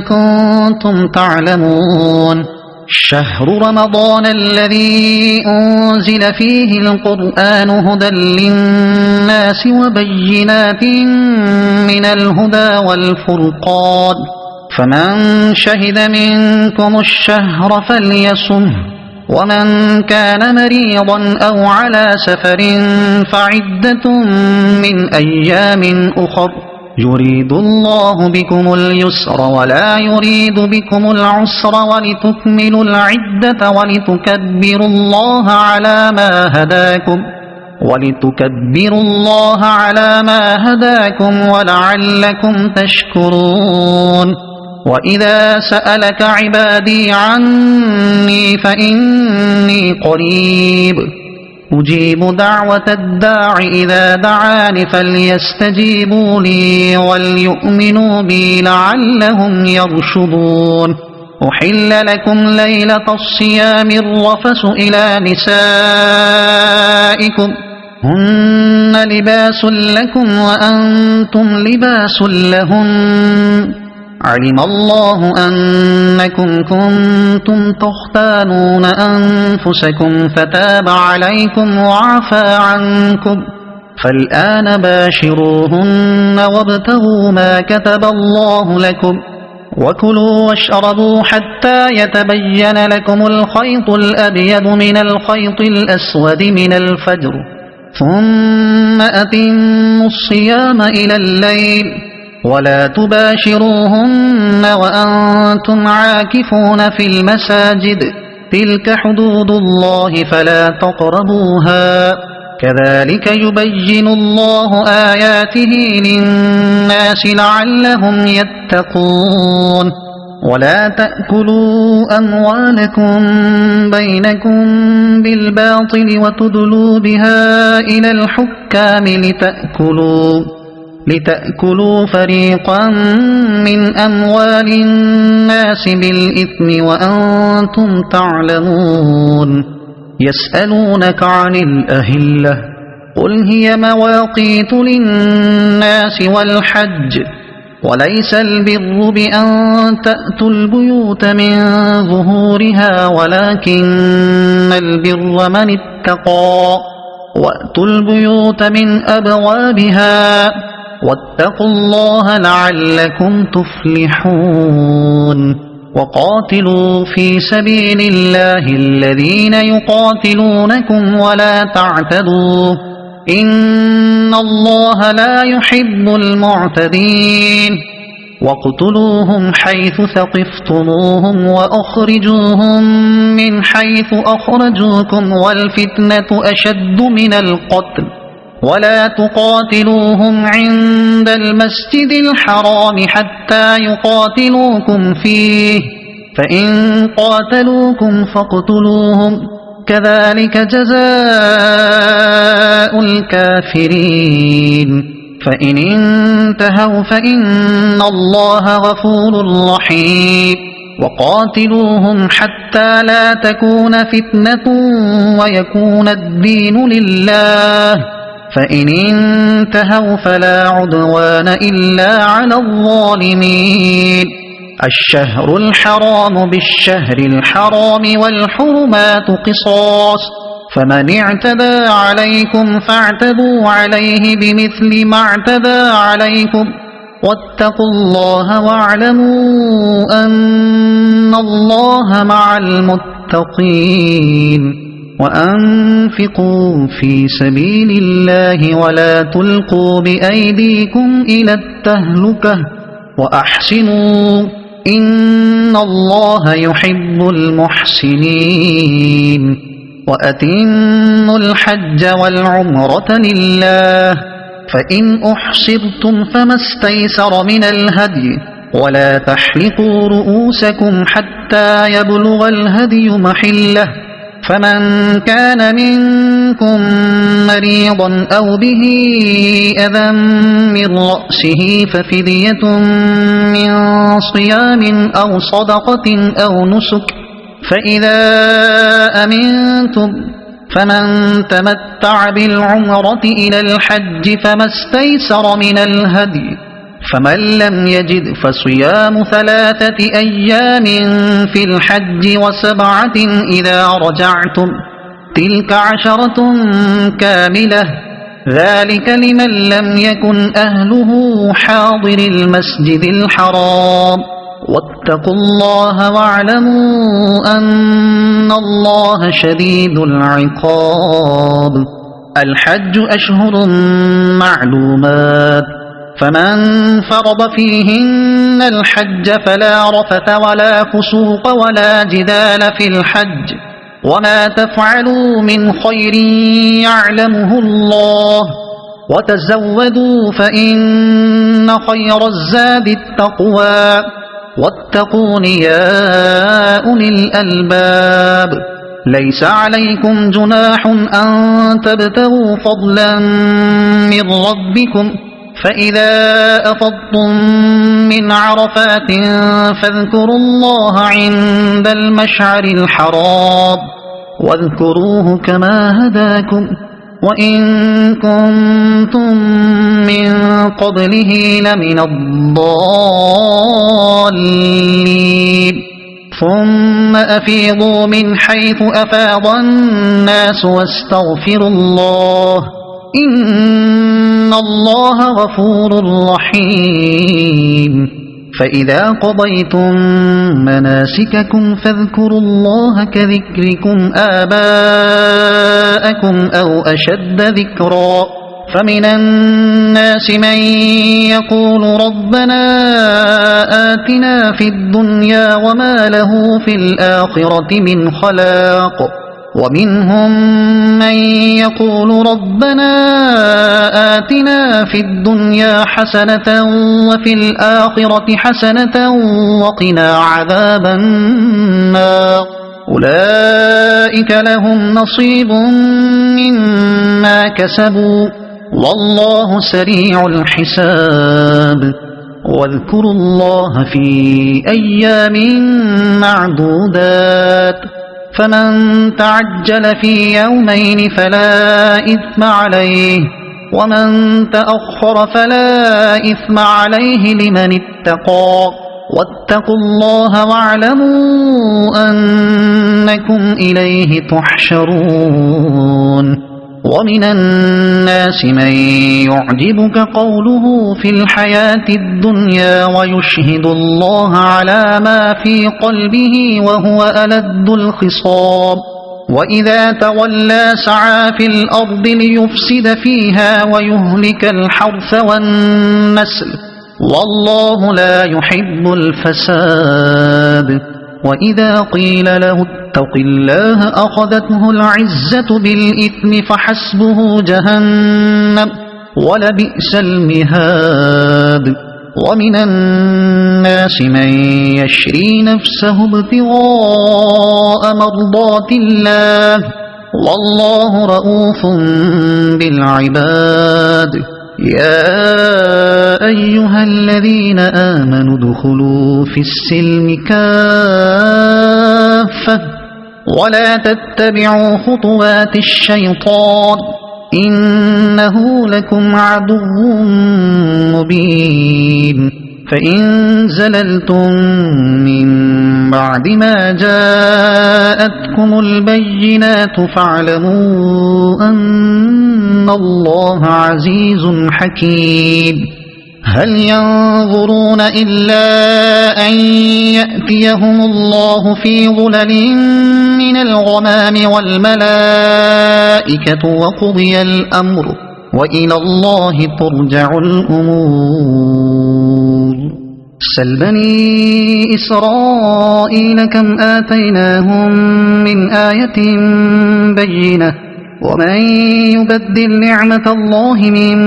كنتم تعلمون شهر رمضان الذي أنزل فيه القرآن هدى للناس وبينات من الهدى والفرقان فمن شهد منكم الشهر فليصمه ومن كان مريضا أو على سفر فعدة من أيام أخر يريد الله بكم اليسر ولا يريد بكم العسر ولتكملوا العدة ولتكبروا الله على ما هداكم ولعلكم تشكرون وإذا سألك عبادي عني فإني قريب أجيب دعوة الداع إذا دعاني فليستجيبوا لي وليؤمنوا بي لعلهم يرشدون أحل لكم ليلة الصيام الرفث إلى نسائكم هن لباس لكم وأنتم لباس لهن علم الله أنكم كنتم تختانون أنفسكم فتاب عليكم وعفى عنكم فالآن باشروهن وابتغوا ما كتب الله لكم وكلوا واشربوا حتى يتبين لكم الخيط الأبيض من الخيط الأسود من الفجر ثم أتموا الصيام إلى الليل ولا تباشروهن وأنتم عاكفون في المساجد تلك حدود الله فلا تقربوها كذلك يبين الله آياته للناس لعلهم يتقون ولا تأكلوا أموالكم بينكم بالباطل وتدلوا بها إلى الحكام لتأكلوا فريقا من أموال الناس بالإثم وأنتم تعلمون يسألونك عن الأهلة قل هي مواقيت للناس والحج وليس البر بأن تأتوا البيوت من ظهورها ولكن البر من اتقى وأتوا البيوت من أبوابها واتقوا الله لعلكم تفلحون وقاتلوا في سبيل الله الذين يقاتلونكم ولا تعتدوا إن الله لا يحب المعتدين واقتلوهم حيث ثقفتموهم وأخرجوهم من حيث أخرجوكم والفتنة أشد من القتل ولا تقاتلوهم عند المسجد الحرام حتى يقاتلوكم فيه فإن قاتلوكم فاقتلوهم كذلك جزاء الكافرين فإن انتهوا فإن الله غفور رحيم وقاتلوهم حتى لا تكون فتنة ويكون الدين لله فإن انتهوا فلا عدوان إلا على الظالمين الشهر الحرام بالشهر الحرام والحرمات قصاص فمن اعتدى عليكم فاعتدوا عليه بمثل ما اعتدى عليكم واتقوا الله واعلموا أن الله مع المتقين وأنفقوا في سبيل الله ولا تلقوا بأيديكم إلى التهلكة وأحسنوا إن الله يحب المحسنين وأتموا الحج والعمرة لله فإن أحصرتم فما استيسر من الهدي ولا تحلقوا رؤوسكم حتى يبلغ الهدي محله فمن كان منكم مريضا أو به أذى من رأسه ففدية من صيام أو صدقة أو نسك فإذا أمنتم فمن تمتع بالعمرة إلى الحج فما استيسر من الهدي فمن لم يجد فصيام 3 أيام في الحج و7 إذا رجعتم تلك 10 كاملة ذلك لمن لم يكن أهله حاضر المسجد الحرام واتقوا الله واعلموا أن الله شديد العقاب الحج أشهر معلومات فمن فرض فيهن الحج فلا رفث ولا فسوق ولا جدال في الحج وما تفعلوا من خير يعلمه الله وتزودوا فإن خير الزاد التقوى واتقون يا أولي الألباب ليس عليكم جناح أن تبتغوا فضلا من ربكم فإذا أفضتم من عرفات فاذكروا الله عند المشعر الحرام واذكروه كما هداكم وإن كنتم من قبله لمن الضالين ثم أفيضوا من حيث أفاض الناس واستغفروا الله إن الله غفور رحيم فإذا قضيتم مناسككم فاذكروا الله كذكركم آباءكم أو أشد ذكرا فمن الناس من يقول ربنا آتنا في الدنيا وما له في الآخرة من خلاق ومنهم من يقول ربنا آتنا في الدنيا حسنة وفي الآخرة حسنة وقنا عذاب النار أولئك لهم نصيب مما كسبوا والله سريع الحساب واذكروا الله في أيام معدودات فمن تعجل في يومين فلا إثم عليه ومن تأخر فلا إثم عليه لمن اتقى واتقوا الله واعلموا أنكم إليه تحشرون ومن الناس من يعجبك قوله في الحياة الدنيا ويشهد الله على ما في قلبه وهو ألد الخصام وإذا تولى سعى في الأرض ليفسد فيها ويهلك الحرث والنسل والله لا يحب الفساد وإذا قيل له اتق الله أخذته العزة بالإثم فحسبه جهنم ولبئس المهاد ومن الناس من يشري نفسه ابتغاء مرضات الله والله رؤوف بالعباد يا أيها الذين آمنوا ادخلوا في السلم كافة ولا تتبعوا خطوات الشيطان إنه لكم عدو مبين فإن زللتم من بعد ما جاءتكم البينات فاعلموا أن الله عزيز حكيم هل ينظرون إلا أن يأتيهم الله في ظلل من الغمام والملائكة وقضي الأمر وإلى الله ترجع الأمور سل بني إسرائيل كم آتيناهم من آية بينة ومن يبدل نعمة الله من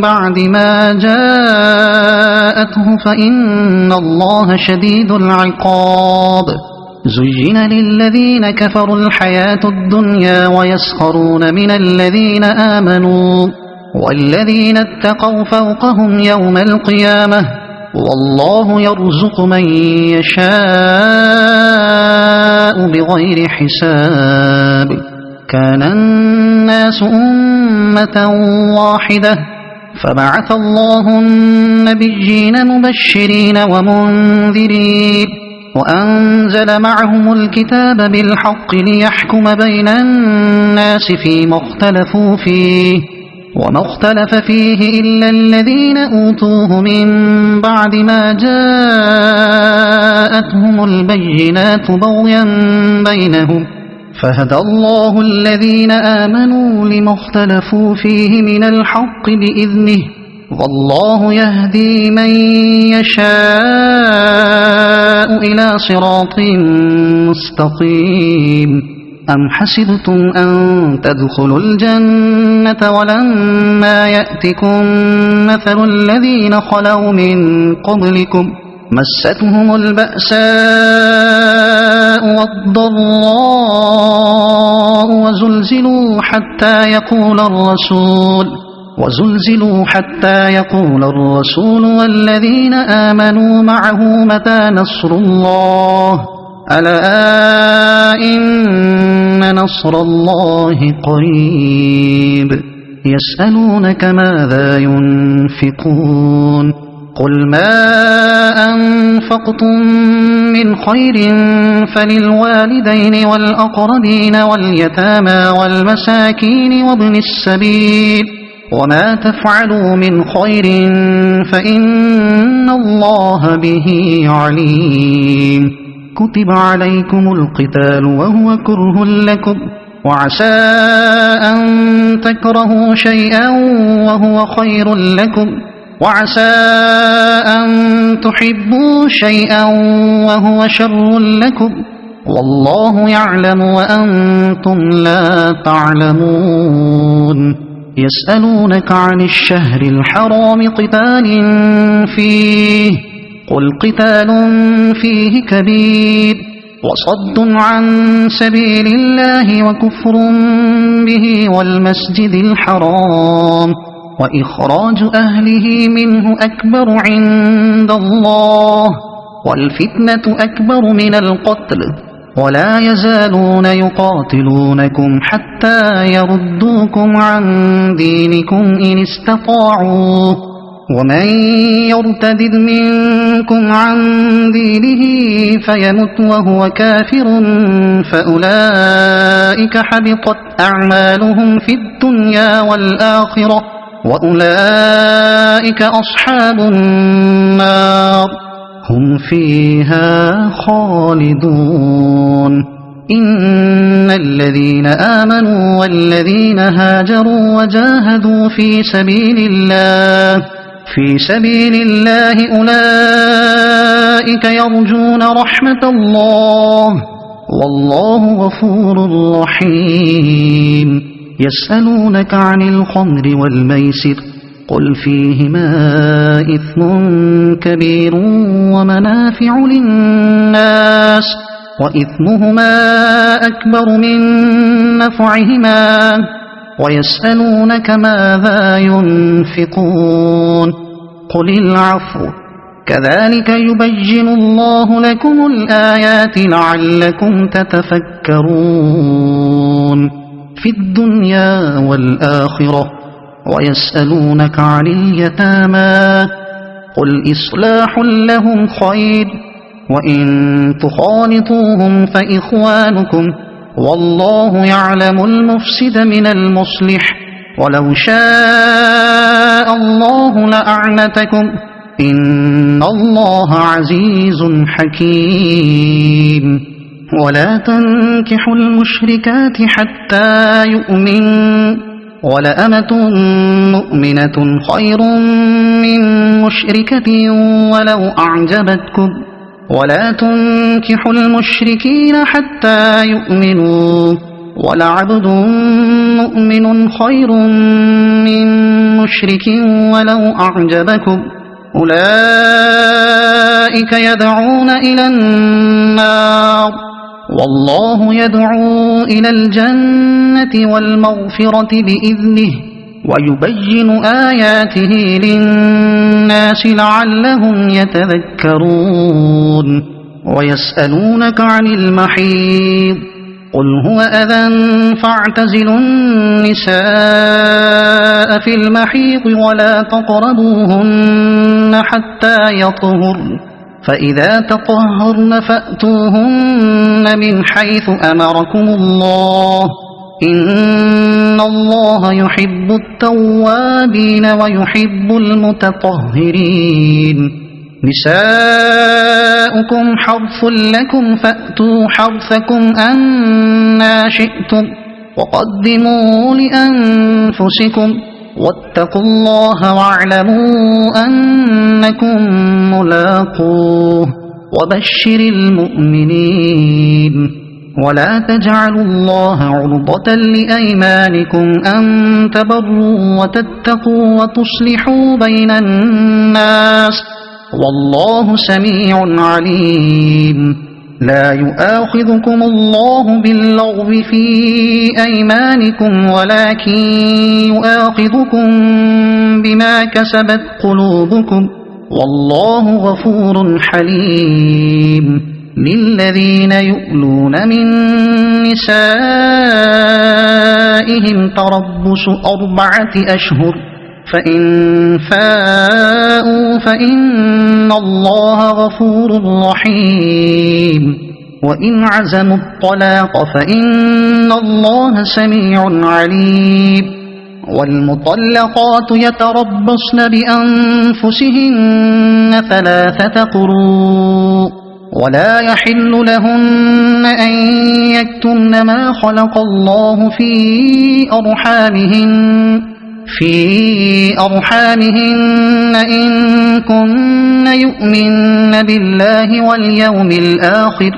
بعد ما جاءته فإن الله شديد العقاب زين للذين كفروا الحياة الدنيا ويسخرون من الذين آمنوا والذين اتقوا فوقهم يوم القيامة والله يرزق من يشاء بغير حساب كان الناس أمة واحدة فبعث الله النبيين مبشرين ومنذرين وأنزل معهم الكتاب بالحق ليحكم بين الناس فيما اختلفوا فيه وما اختلف فيه إلا الذين أوتوه من بعد ما جاءتهم البينات بغيا بينهم فهدى الله الذين آمنوا لما اختلفوا فيه من الحق بإذنه والله يهدي من يشاء إلى صراط مستقيم أم حسبتم أن تدخلوا الجنة ولما يأتكم مثل الذين خلوا من قبلكم مستهم البأساء والضراء وزلزلوا حتى يقول الرسول والذين آمنوا معه متى نصر الله ألا إن نصر الله قريب يسألونك ماذا ينفقون قل ما أنفقتم من خير فللوالدين والأقربين واليتامى والمساكين وابن السبيل وما تفعلوا من خير فإن الله به عليم كتب عليكم القتال وهو كره لكم وعسى أن تكرهوا شيئا وهو خير لكم وعسى أن تحبوا شيئا وهو شر لكم والله يعلم وأنتم لا تعلمون يسألونك عن الشهر الحرام قتال فيه قل قتال فيه كبير وصد عن سبيل الله وكفر به والمسجد الحرام وإخراج أهله منه أكبر عند الله والفتنة أكبر من القتل ولا يزالون يقاتلونكم حتى يردوكم عن دينكم إن استطاعوا ومن يرتد منكم عن دينه فيمت وهو كافر فأولئك حبطت أعمالهم في الدنيا والآخرة وأولئك أصحاب النار هم فيها خالدون إن الذين آمنوا والذين هاجروا وجاهدوا في سبيل الله أولئك يرجون رحمة الله والله غفور رحيم يسألونك عن الخمر والميسر قل فيهما إثم كبير ومنافع للناس وإثمهما أكبر من نفعهما ويسألونك ماذا ينفقون قل العفو كذلك يبين الله لكم الآيات لعلكم تتفكرون في الدنيا والآخرة ويسألونك عن اليتامى قل إصلاح لهم خير وإن تخالطوهم فإخوانكم والله يعلم المفسد من المصلح ولو شاء الله لأعنتكم إن الله عزيز حكيم ولا تنكحوا المشركات حتى يؤمنوا ولأمة مؤمنة خير من مشركة ولو أعجبتكم ولا تنكحوا المشركين حتى يؤمنوا ولعبد مؤمن خير من مشرك ولو أعجبكم أولئك يدعون إلى النار والله يدعو إلى الجنة والمغفرة بإذنه ويبين آياته للناس لعلهم يتذكرون ويسألونك عن المحيض قل هو أذى فاعتزلوا النساء في المحيض ولا تقربوهن حتى يطهرن فإذا تطهرن فأتوهن من حيث أمركم الله إن الله يحب التوابين ويحب المتطهرين نساؤكم حرث لكم فأتوا حرثكم أنى شئتم وقدموا لأنفسكم واتقوا الله واعلموا أنكم ملاقوه وبشر المؤمنين ولا تجعلوا الله عرضة لأيمانكم أن تبروا وتتقوا وتصلحوا بين الناس والله سميع عليم لا يؤاخذكم الله باللغو في أيمانكم ولكن يؤاخذكم بما كسبت قلوبكم والله غفور حليم للذين يؤلون من نسائهم تربص 4 أشهر فإن فاءوا فإن الله غفور رحيم وإن عزموا الطلاق فإن الله سميع عليم والمطلقات يتربصن بأنفسهن 3 قروء ولا يحل لهن أن يكتمن ما خلق الله في أرحامهن إن كن يؤمن بالله واليوم الآخر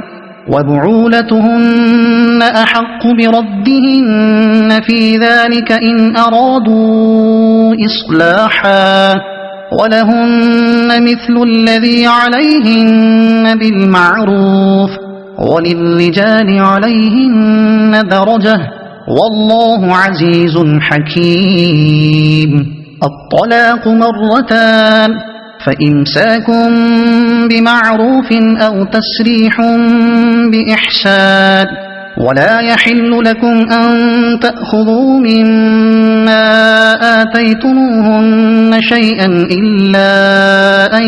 وبعولتهن أحق بردهن في ذلك إن أرادوا إصلاحا ولهن مثل الذي عليهن بالمعروف وللرجال عليهن درجة والله عزيز حكيم الطلاق مرتان فإمساك بمعروف أو تسريح بإحسان ولا يحل لكم أن تأخذوا مما آتيتموهن شيئا إلا أن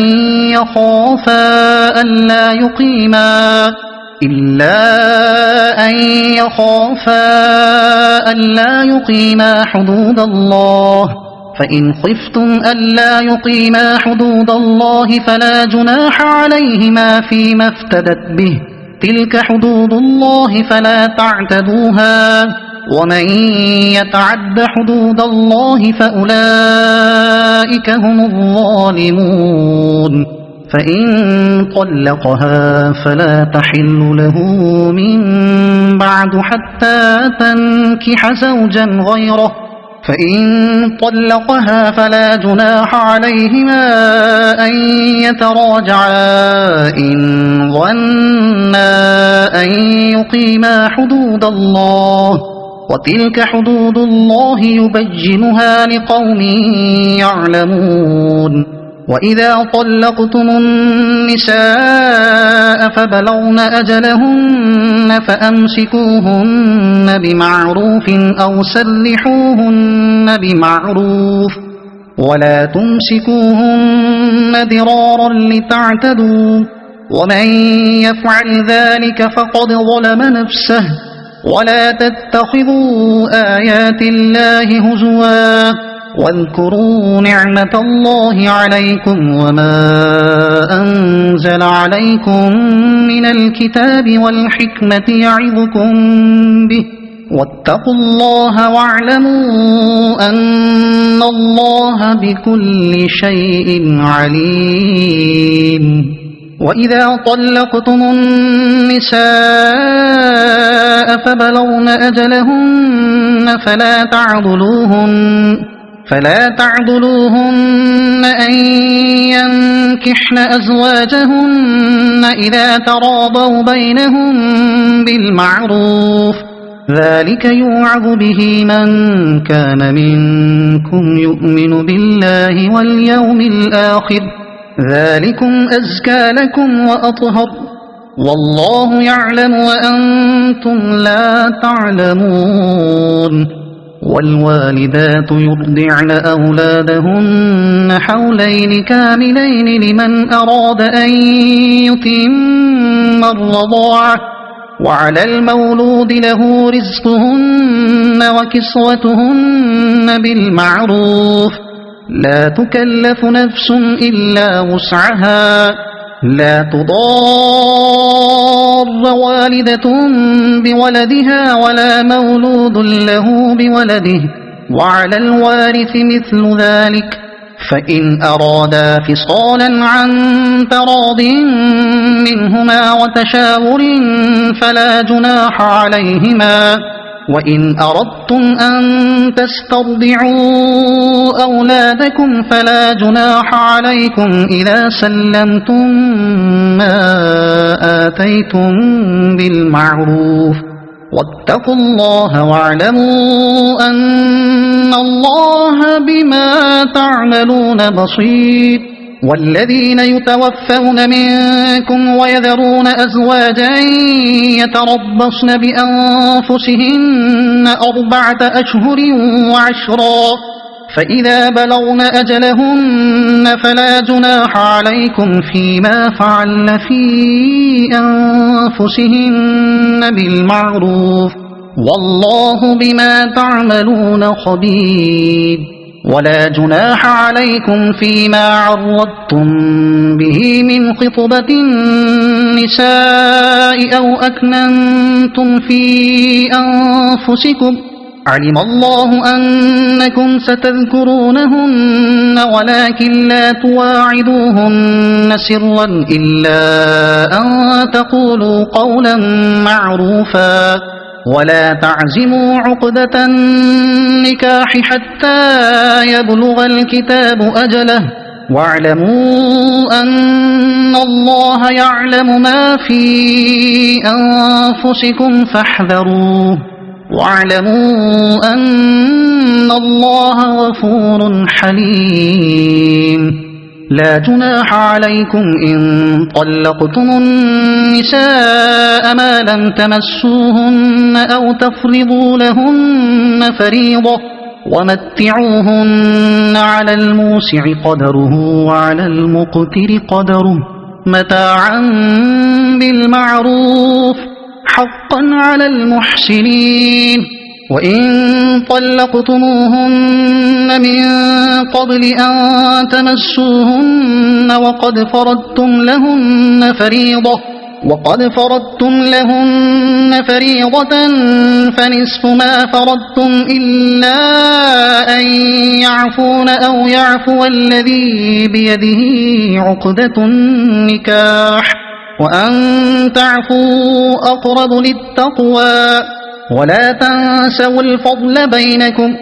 يخافا ألا يقيما حدود الله فإن خفتم ألا يقيما حدود الله فلا جناح عليهما فيما افتدت به تلك حدود الله فلا تعتدوها ومن يتعد حدود الله فأولئك هم الظالمون فإن طلقها فلا تحل له من بعد حتى تنكح زوجا غيره فإن طلقها فلا جناح عليهما أن يتراجعا إن ظنا أن يقيما حدود الله وتلك حدود الله يبينها لقوم يعلمون وإذا طلقتم النساء فبلغن أجلهن فأمسكوهن بمعروف أو سرحوهن بمعروف ولا تمسكوهن ضرارا لتعتدوا ومن يفعل ذلك فقد ظلم نفسه ولا تتخذوا آيات الله هزوا واذكروا نعمة الله عليكم وما أنزل عليكم من الكتاب والحكمة يعظكم به واتقوا الله واعلموا أن الله بكل شيء عليم وإذا طلقتم النساء فبلغن أجلهن فلا تعضلوهن أن ينكحن أزواجهن إذا تراضوا بينهم بالمعروف ذلك يوعظ به من كان منكم يؤمن بالله واليوم الآخر ذلكم أزكى لكم وأطهر والله يعلم وأنتم لا تعلمون والوالدات يرضعن أولادهن حولين كاملين لمن أراد أن يتم الرضاعة وعلى المولود له رزقهن وكسوتهن بالمعروف لا تكلف نفس إلا وسعها لا تضار والدة بولدها ولا مولود له بولده وعلى الوارث مثل ذلك فإن أرادا فصالا عن تراض منهما وتشاور فلا جناح عليهما وإن أردتم أن تسترضعوا أولادكم فلا جناح عليكم إذا سلمتم ما آتيتم بالمعروف واتقوا الله واعلموا أن الله بما تعملون بصير والذين يتوفون منكم ويذرون أزواجا يتربصن بأنفسهن 4 أشهر وعشرا فإذا بلغن أجلهن فلا جناح عليكم فيما فعلن في أنفسهن بالمعروف والله بما تعملون خبير ولا جناح عليكم فيما عرضتم به من خطبة النساء أو أكننتم في أنفسكم علم الله أنكم ستذكرونهن ولكن لا تواعدوهن سرا إلا أن تقولوا قولا معروفا ولا تعزموا عقدة النكاح حتى يبلغ الكتاب أجله واعلموا أن الله يعلم ما في أنفسكم فاحذروه واعلموا أن الله غفور حليم لا جناح عليكم إن طلقتم النساء ما لم تمسوهن أو تفرضوا لهن فريضة ومتعوهن على الموسع قدره وعلى المقتر قدره متاعا بالمعروف حقا على المحسنين وإن طلقتموهن من قبل أن تمسوهن وقد فرضتم لهن فريضة فنصف ما فرضتم إلا أن يعفون أو يعفو الذي بيده عقدة النكاح وأن تعفوا أقرب للتقوى ولا تنسوا الفضل بينكم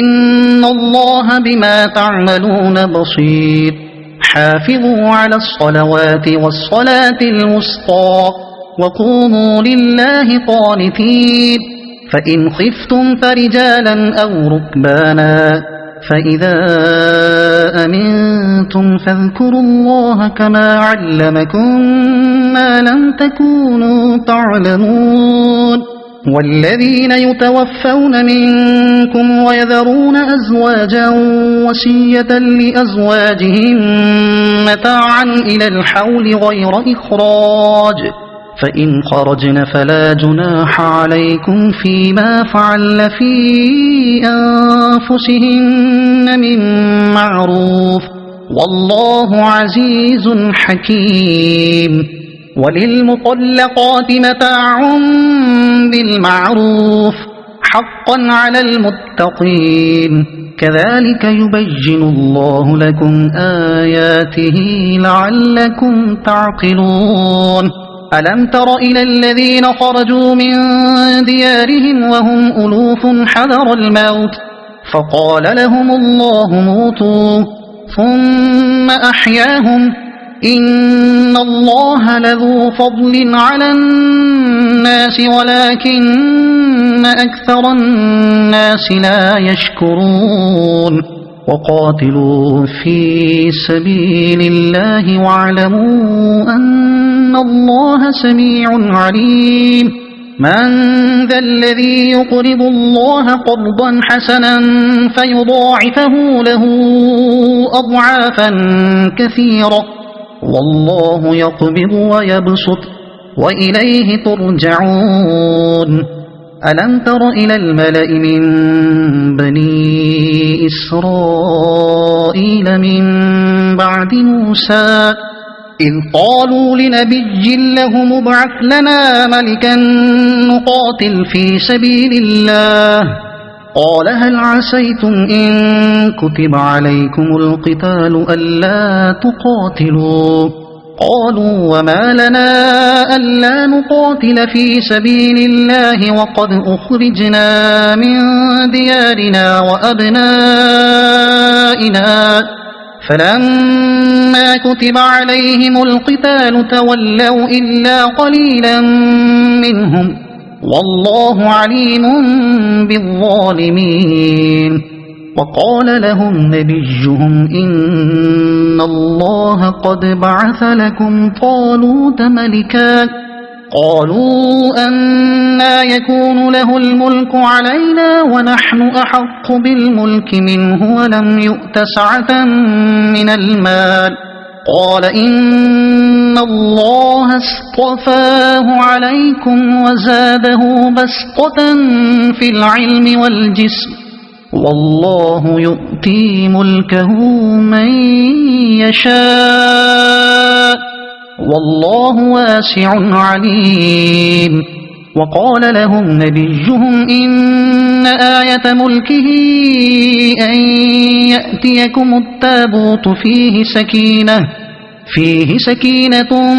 إن الله بما تعملون بصير حافظوا على الصلوات والصلاة الوسطى وقوموا لله قانتين فإن خفتم فرجالا أو ركبانا فإذا أمنتم فاذكروا الله كما علمكم ما لم تكونوا تعلمون والذين يتوفون منكم ويذرون أزواجا وصية لأزواجهم متاعا إلى الحول غير إخراج فإن خرجن فلا جناح عليكم فيما فعل في أنفسهن من معروف والله عزيز حكيم وللمطلقات متاع بالمعروف حقا على المتقين كذلك يبين الله لكم آياته لعلكم تعقلون ألم تر إلى الذين خرجوا من ديارهم وهم ألوف حذر الموت فقال لهم الله موتوا ثم أحياهم إن الله لذو فضل على الناس ولكن أكثر الناس لا يشكرون وقاتلوا في سبيل الله واعلموا أن الله سميع عليم من ذا الذي يقرض الله قرضا حسنا فيضاعفه له أضعافا كثيرة والله يقبض ويبسط وإليه ترجعون ألم تر إلى الملأ من بني إسرائيل من بعد موسى إذ قالوا لنبي له مبعث لنا ملكا نقاتل في سبيل الله قال هل عسيتم إن كتب عليكم القتال ألا تقاتلوا قالوا وما لنا ألا نقاتل في سبيل الله وقد أخرجنا من ديارنا وأبنائنا فلما كتب عليهم القتال تولوا إلا قليلا منهم والله عليم بالظالمين وقال لهم نبيهم إن الله قد بعث لكم طالوت ملكا قالوا أنى يكون له الملك علينا ونحن أحق بالملك منه ولم يؤت سعة من المال قال إن الله اصطفاه عليكم وزاده بسطة في العلم والجسم والله يؤتي ملكه من يشاء والله واسع عليم وقال لهم نبيهم إن آية ملكه أن يأتيكم التابوت فيه سكينة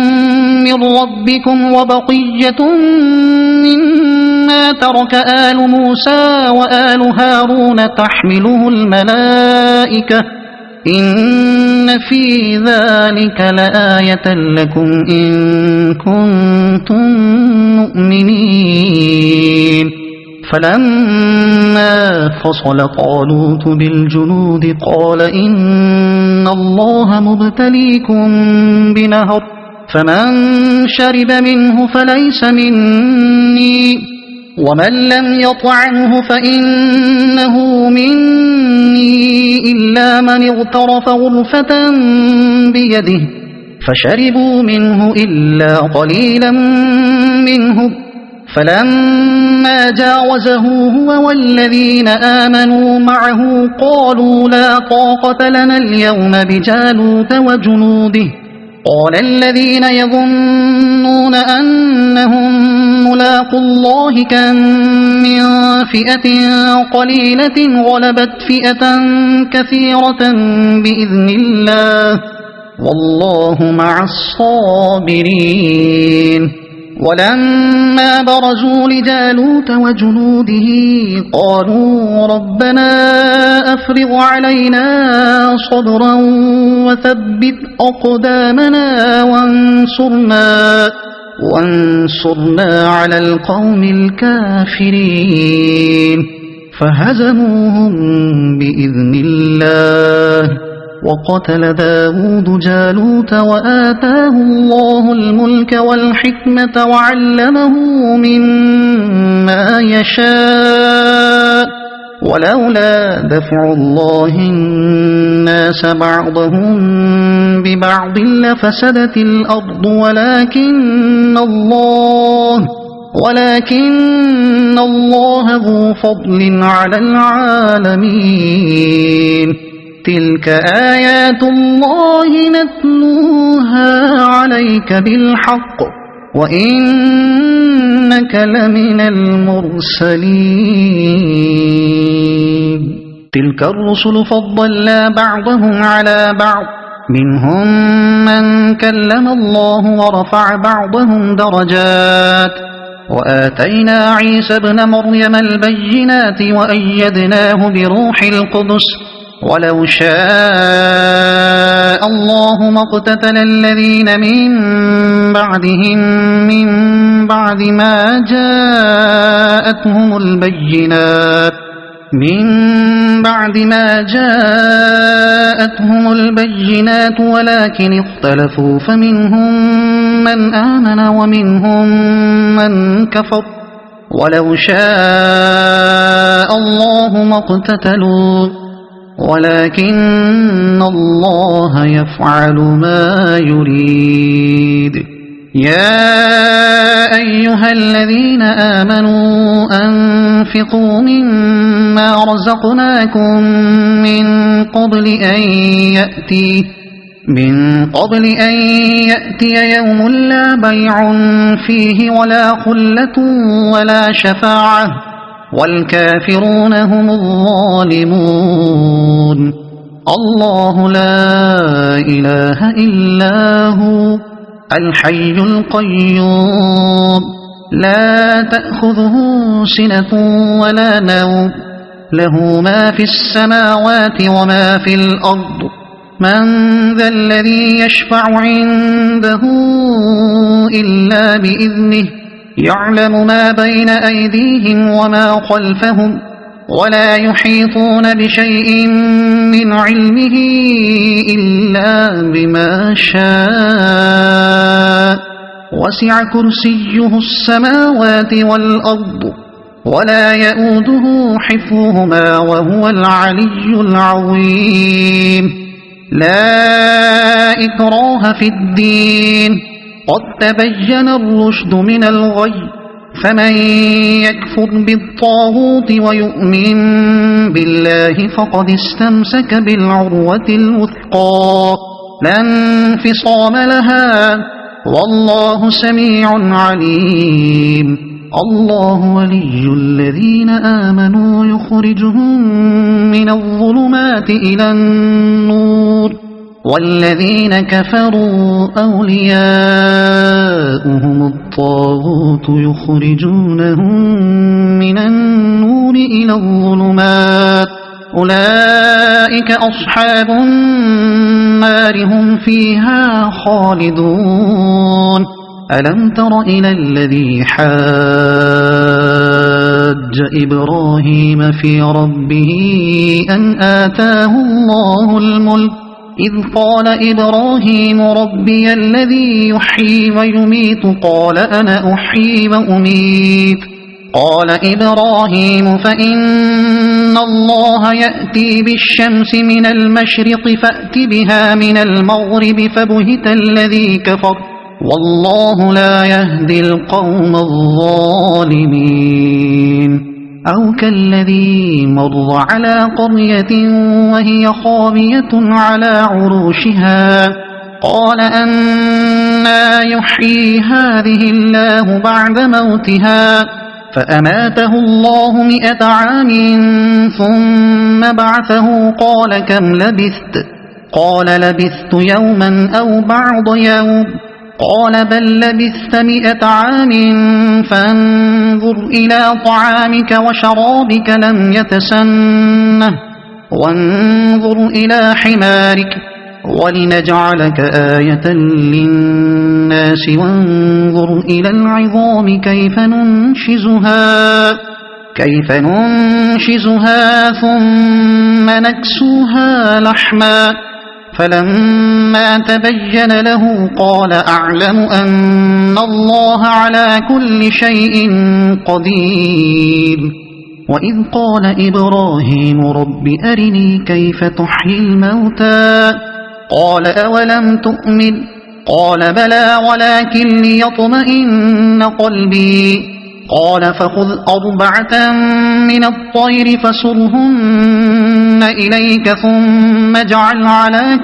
من ربكم وبقية مما ترك آل موسى وآل هارون تحمله الملائكة إن في ذلك لآية لكم إن كنتم مؤمنين فلما فصل طالوت بالجنود قال إن الله مبتليكم بنهر فمن شرب منه فليس مني ومن لم يطعمه فإنه مني إلا من اغترف غرفة بيده فشربوا منه إلا قليلا منه فلما جاوزه هو والذين آمنوا معه قالوا لا طاقة لنا اليوم بجالوت وجنوده قال الذين يظنون أنهم ملاقو الله كم من فئة قليلة غلبت فئة كثيرة بإذن الله والله مع الصابرين ولما برزوا لجالوت وجنوده قالوا ربنا أفرغ علينا صبرا وثبت أقدامنا وانصرنا على القوم الكافرين فهزموهم بإذن الله وقتل داود جالوت وآتاه الله الملك والحكمة وعلمه مما يشاء ولولا دفع الله الناس بعضهم ببعض لفسدت الأرض ولكن الله ذو فضل على العالمين تلك آيات الله نتلوها عليك بالحق وإنك لمن المرسلين تلك الرسل فضلنا بعضهم على بعض منهم من كلم الله ورفع بعضهم درجات وآتينا عيسى ابن مريم البينات وأيدناه بروح القدس ولو شاء الله ما اقتتل الذين من بعد ما جاءتهم البينات ولكن اختلفوا فمنهم من آمن ومنهم من كفر ولو شاء الله ما اقتتلوا ولكن الله يفعل ما يريد يا أيها الذين آمنوا أنفقوا مما رزقناكم من قبل أن يأتي يوم لا بيع فيه ولا خلة ولا شفاعة والكافرون هم الظالمون الله لا إله إلا هو الحي القيوم لا تأخذه سنة ولا نوم له ما في السماوات وما في الأرض من ذا الذي يشفع عنده إلا بإذنه يعلم ما بين أيديهم وما خلفهم ولا يحيطون بشيء من علمه إلا بما شاء وسع كرسيه السماوات والأرض ولا يؤوده حفظهما وهو العلي العظيم لا إكراه في الدين قد تبين الرشد من الغي فمن يكفر بالطاغوت ويؤمن بالله فقد استمسك بالعروة الوثقى لا انفصام لها والله سميع عليم الله ولي الذين آمنوا يخرجهم من الظلمات إلى النور والذين كفروا أولياؤهم الطاغوت يخرجونهم من النور إلى الظلمات أولئك أصحاب النار هم فيها خالدون ألم تر إلى الذي حاج حج إبراهيم في ربه أن آتاه الله الملك إذ قال إبراهيم ربي الذي يحيي ويميت قال أنا أحيي وأميت قال إبراهيم فإن الله يأتي بالشمس من المشرق فأت بها من المغرب فبهت الذي كفر والله لا يهدي القوم الظالمين أو كالذي مر على قرية وهي خاوية على عروشها قال أنى يحيي هذه الله بعد موتها فأماته الله 100 عام ثم بعثه قال كم لبثت قال لبثت يوما أو بعض يوم قال بل لبثت 100 عام فانظر إلى طعامك وشرابك لم يتسنه وانظر إلى حمارك ولنجعلك آية للناس وانظر إلى العظام كيف ننشزها ثم نكسوها لحما فلما تبين له قال أعلم أن الله على كل شيء قدير وإذ قال إبراهيم رب أرني كيف تحيي الموتى قال أولم تؤمن قال بلى ولكن ليطمئن قلبي قال فخذ 4 من الطير فصرهن إليك ثم اجعل على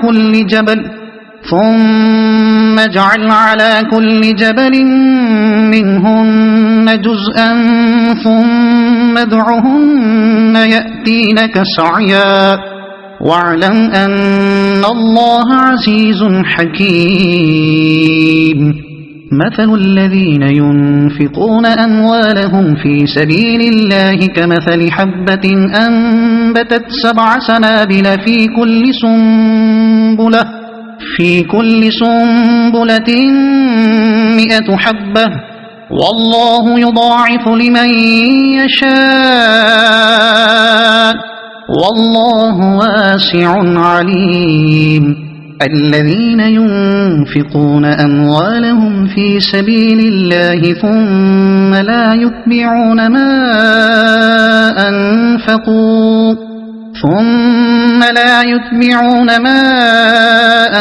كل جبل منهن جزءا ثم ادعهن يأتينك سعيا واعلم أن الله عزيز حكيم مثل الذين ينفقون أموالهم في سبيل الله كمثل حبة أنبتت 7 سنابل في كل سنبلة 100 حبة والله يضاعف لمن يشاء والله واسع عليم الذين ينفقون أموالهم في سبيل الله ثم لا يتبعون ما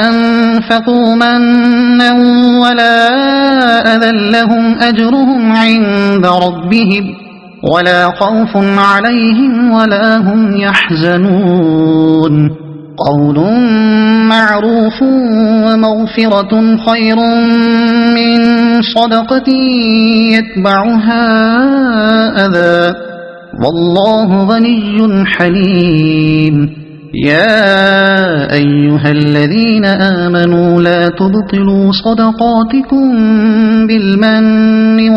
أنفقوا منا ولا أذى لهم أجرهم عند ربهم ولا خوف عليهم ولا هم يحزنون قول معروف ومغفرة خير من صدقة يتبعها أذى والله غني حليم يا أيها الذين آمنوا لا تبطلوا صدقاتكم بالمن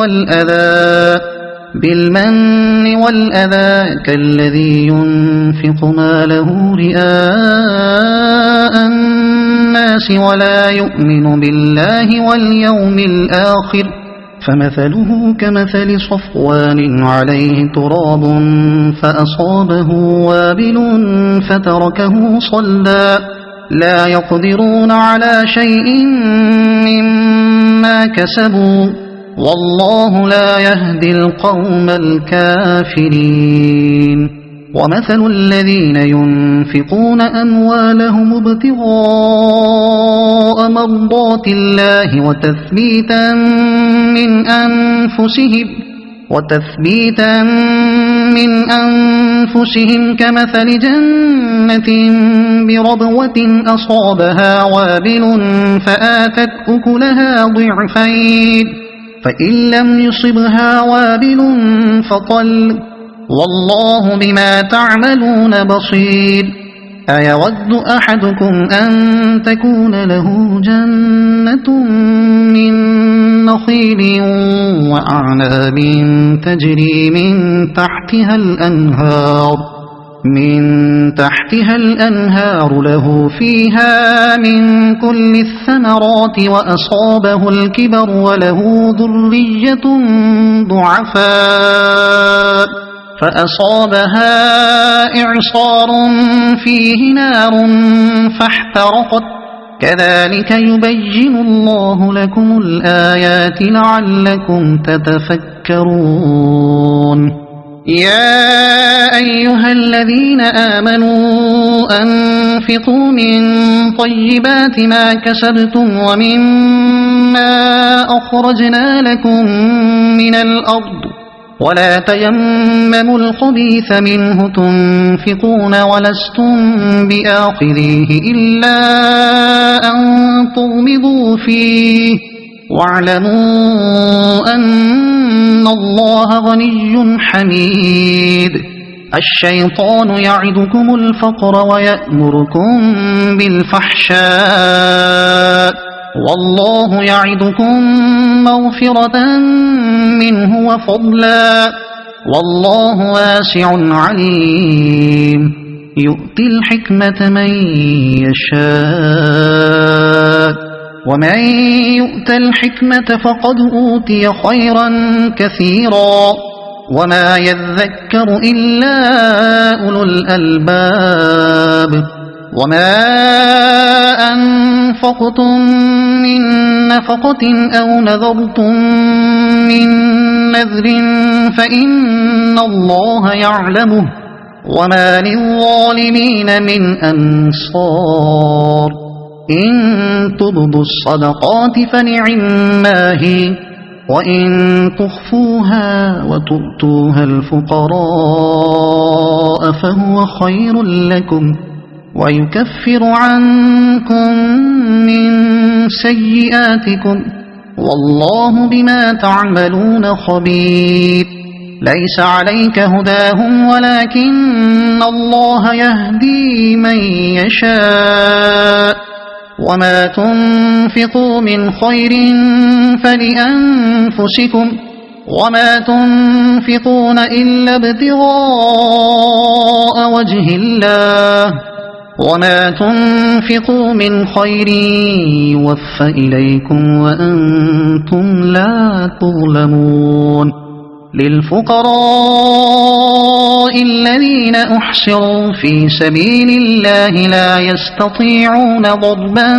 والأذى كالذي ينفق ماله رئاء الناس ولا يؤمن بالله واليوم الآخر فمثله كمثل صفوان عليه تراب فأصابه وابل فتركه صلدا لا يقدرون على شيء مما كسبوا والله لا يهدي القوم الكافرين ومثل الذين ينفقون أموالهم ابتغاء مرضات الله وتثبيتا من أنفسهم كمثل جنة بربوة أصابها وابل فآتت أكلها ضعفين فإن لم يصبها وابل فطل والله بما تعملون بصير أيود أحدكم أن تكون له جنة من نخيل وأعناب تجري من تحتها الأنهار له فيها من كل الثمرات وأصابه الكبر وله ذرية ضعفاء فأصابها إعصار فيه نار فاحترقت كذلك يبين الله لكم الآيات لعلكم تتفكرون يا أيها الذين آمنوا أنفقوا من طيبات ما كسبتم ومما أخرجنا لكم من الأرض ولا تيمموا الخبيث منه تنفقون ولستم بآخذيه إلا أن تغمضوا فيه واعلموا أن الله غني حميد الشيطان يعدكم الفقر ويأمركم بالفحشاء والله يعدكم مغفرة منه وفضلا والله واسع عليم يؤتي الحكمة من يشاء ومن يؤت الحكمة فقد أوتي خيرا كثيرا وما يذكر إلا أولو الألباب وما أنفقتم من نفقة أو نذرتم من نذر فإن الله يعلمه وما للظالمين من أنصار إن تبدوا الصدقات فنعما هي وإن تخفوها وتؤتوها الفقراء فهو خير لكم ويكفر عنكم من سيئاتكم والله بما تعملون خبير ليس عليك هداهم ولكن الله يهدي من يشاء وما تنفقوا من خير فلأنفسكم وما تنفقون إلا ابتغاء وجه الله وما تنفقوا من خير يوفى إليكم وأنتم لا تظلمون للفقراء الذين أحصروا في سبيل الله لا يستطيعون ضربا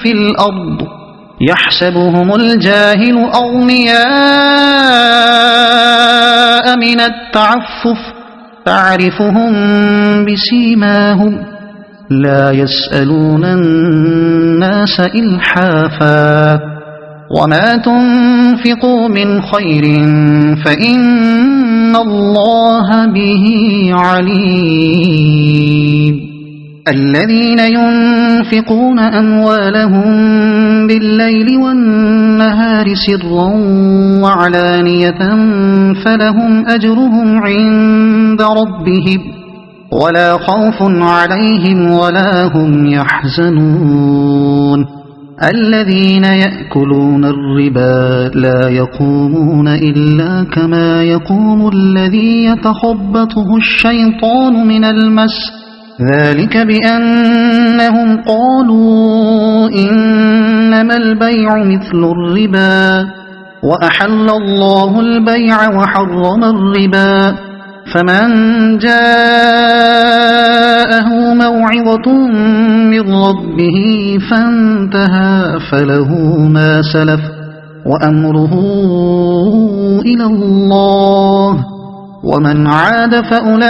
في الأرض يحسبهم الجاهل أغنياء من التعفف تعرفهم بسيماهم لا يسألون الناس إلحافا وما تنفقوا من خير فإن الله به عليم الذين ينفقون أموالهم بالليل والنهار سرا وعلانية فلهم أجرهم عند ربهم ولا خوف عليهم ولا هم يحزنون الذين يأكلون الربا لا يقومون إلا كما يقوم الذي يتخبطه الشيطان من المس ذلك بأنهم قالوا إنما البيع مثل الربا وأحل الله البيع وحرم الربا فمن جاءه موعظة من ربه فانتهى فله ما سلف وأمره إلى الله ومن عاد فأولئك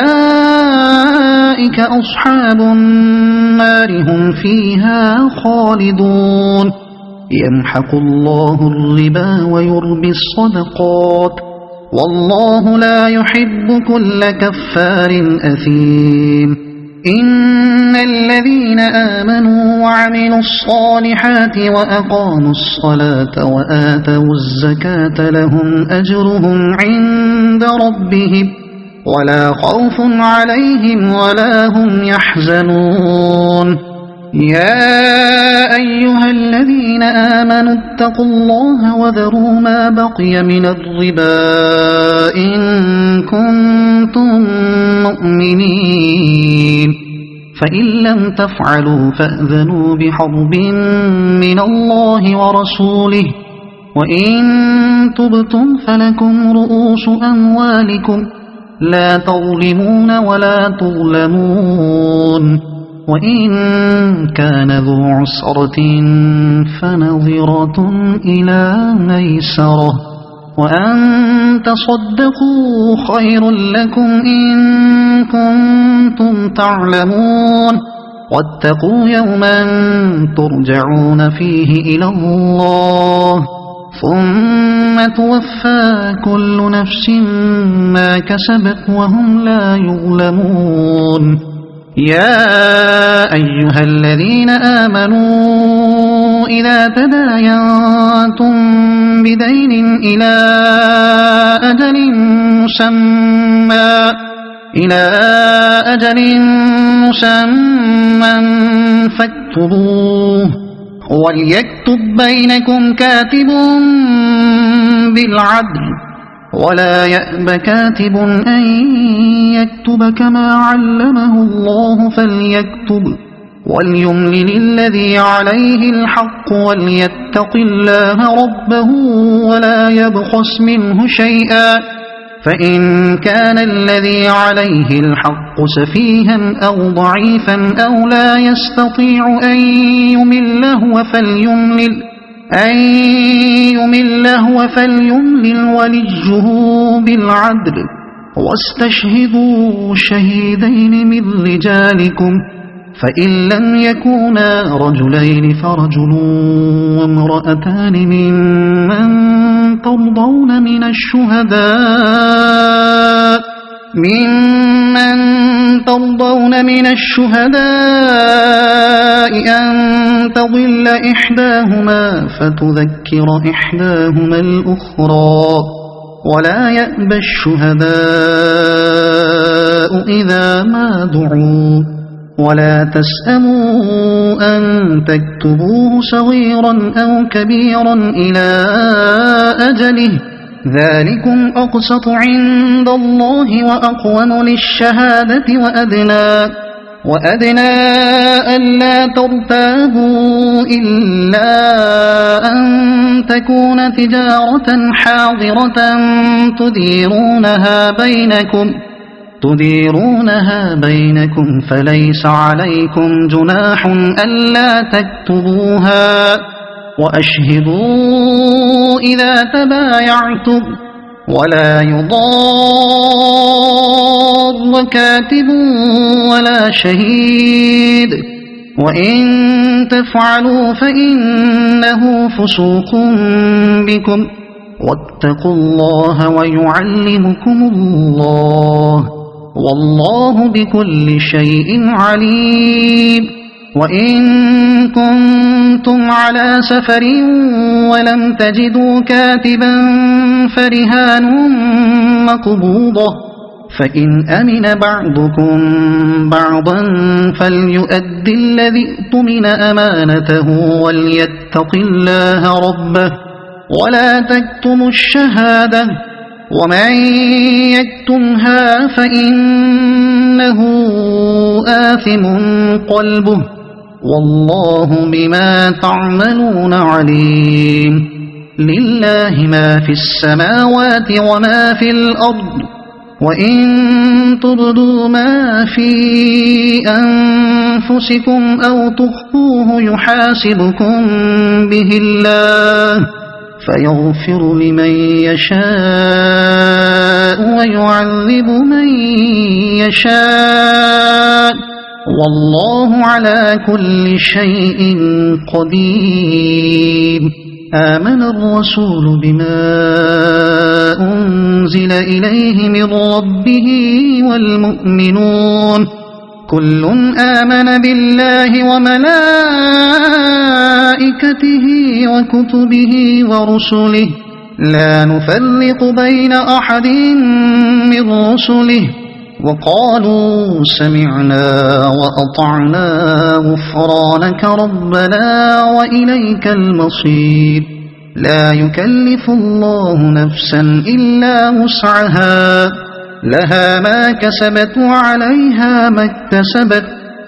أصحاب النار هم فيها خالدون يمحق الله الربا ويربي الصدقات والله لا يحب كل كفار أثيم إن الذين آمنوا وعملوا الصالحات وأقاموا الصلاة وآتوا الزكاة لهم أجرهم عند ربهم ولا خوف عليهم ولا هم يحزنون يا أيها الذين آمنوا اتقوا الله وذروا ما بقي من الربا إن كنتم مؤمنين فإن لم تفعلوا فأذنوا بحرب من الله ورسوله وإن تبتم فلكم رؤوس أموالكم لا تظلمون ولا تظلمون وإن كان ذو عسرة فنظرة إلى ميسرة وأن تصدقوا خير لكم إن كنتم تعلمون واتقوا يوما ترجعون فيه إلى الله ثم توفى كل نفس ما كسبت وهم لا يظلمون يا أيها الذين آمنوا إذا تداينتم بدين إلى أجل مسمى فاكتبوه وليكتب بينكم كاتب بالعدل ولا يأب كاتب أن يكتب كما علمه الله فليكتب وليملل الذي عليه الحق وليتق الله ربه ولا يبخس منه شيئا فإن كان الذي عليه الحق سفيها أو ضعيفا أو لا يستطيع أن يمل هو فليملل وليه بالعدل واستشهدوا شهيدين من رجالكم فإن لم يكونا رجلين فرجل وامرأتان ممن ترضون من الشهداء أن تضل إحداهما فتذكر إحداهما الأخرى ولا يأبى الشهداء إذا ما دعوا ولا تسأموا أن تكتبوه صغيرا أو كبيرا إلى أجله ذلكم أقسط عند الله وأقوم للشهادة وأدنى ألا ترتابوا إلا أن تكون تجارة حاضرة تديرونها بينكم فليس عليكم جناح ألا تكتبوها وأشهدوا إذا تبايعتم ولا يضار كاتب ولا شهيد وإن تفعلوا فإنه فسوق بكم واتقوا الله ويعلمكم الله والله بكل شيء عليم وإن كنتم على سفر ولم تجدوا كاتبا فرهان مقبوضة فإن أمن بعضكم بعضا فليؤد الذي اؤتمن أمانته وليتق الله ربه ولا تكتموا الشهادة ومن يكتمها فإنه آثم قلبه والله بما تعملون عليم لله ما في السماوات وما في الأرض وإن تبدوا ما في أنفسكم أو تخفوه يحاسبكم به الله فيغفر لمن يشاء ويعذب من يشاء والله على كل شيء قدير آمن الرسول بما أنزل إليه من ربه والمؤمنون كل آمن بالله وملائكته وكتبه ورسله لا نفرق بين أحد من رسله وقالوا سمعنا وأطعنا غفرانك ربنا وإليك المصير لا يكلف الله نفسا إلا وسعها لها ما كسبت وعليها ما اكتسبت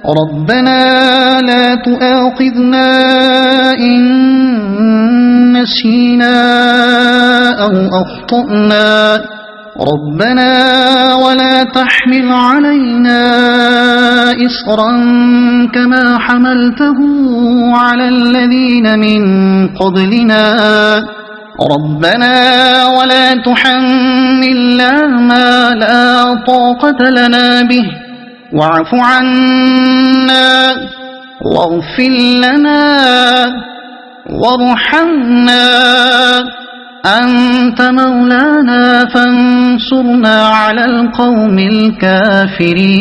ربنا لا تؤاخذنا إن نسينا أو أخطأنا ربنا ولا تحمل علينا إصرا كما حملته على الذين من قبلنا ربنا ولا تحملنا ما لا طاقة لنا به واعف عنا واغفر لنا وارحمنا أنت مولانا فانصرنا على القوم الكافرين.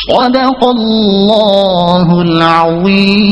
صدق الله العظيم.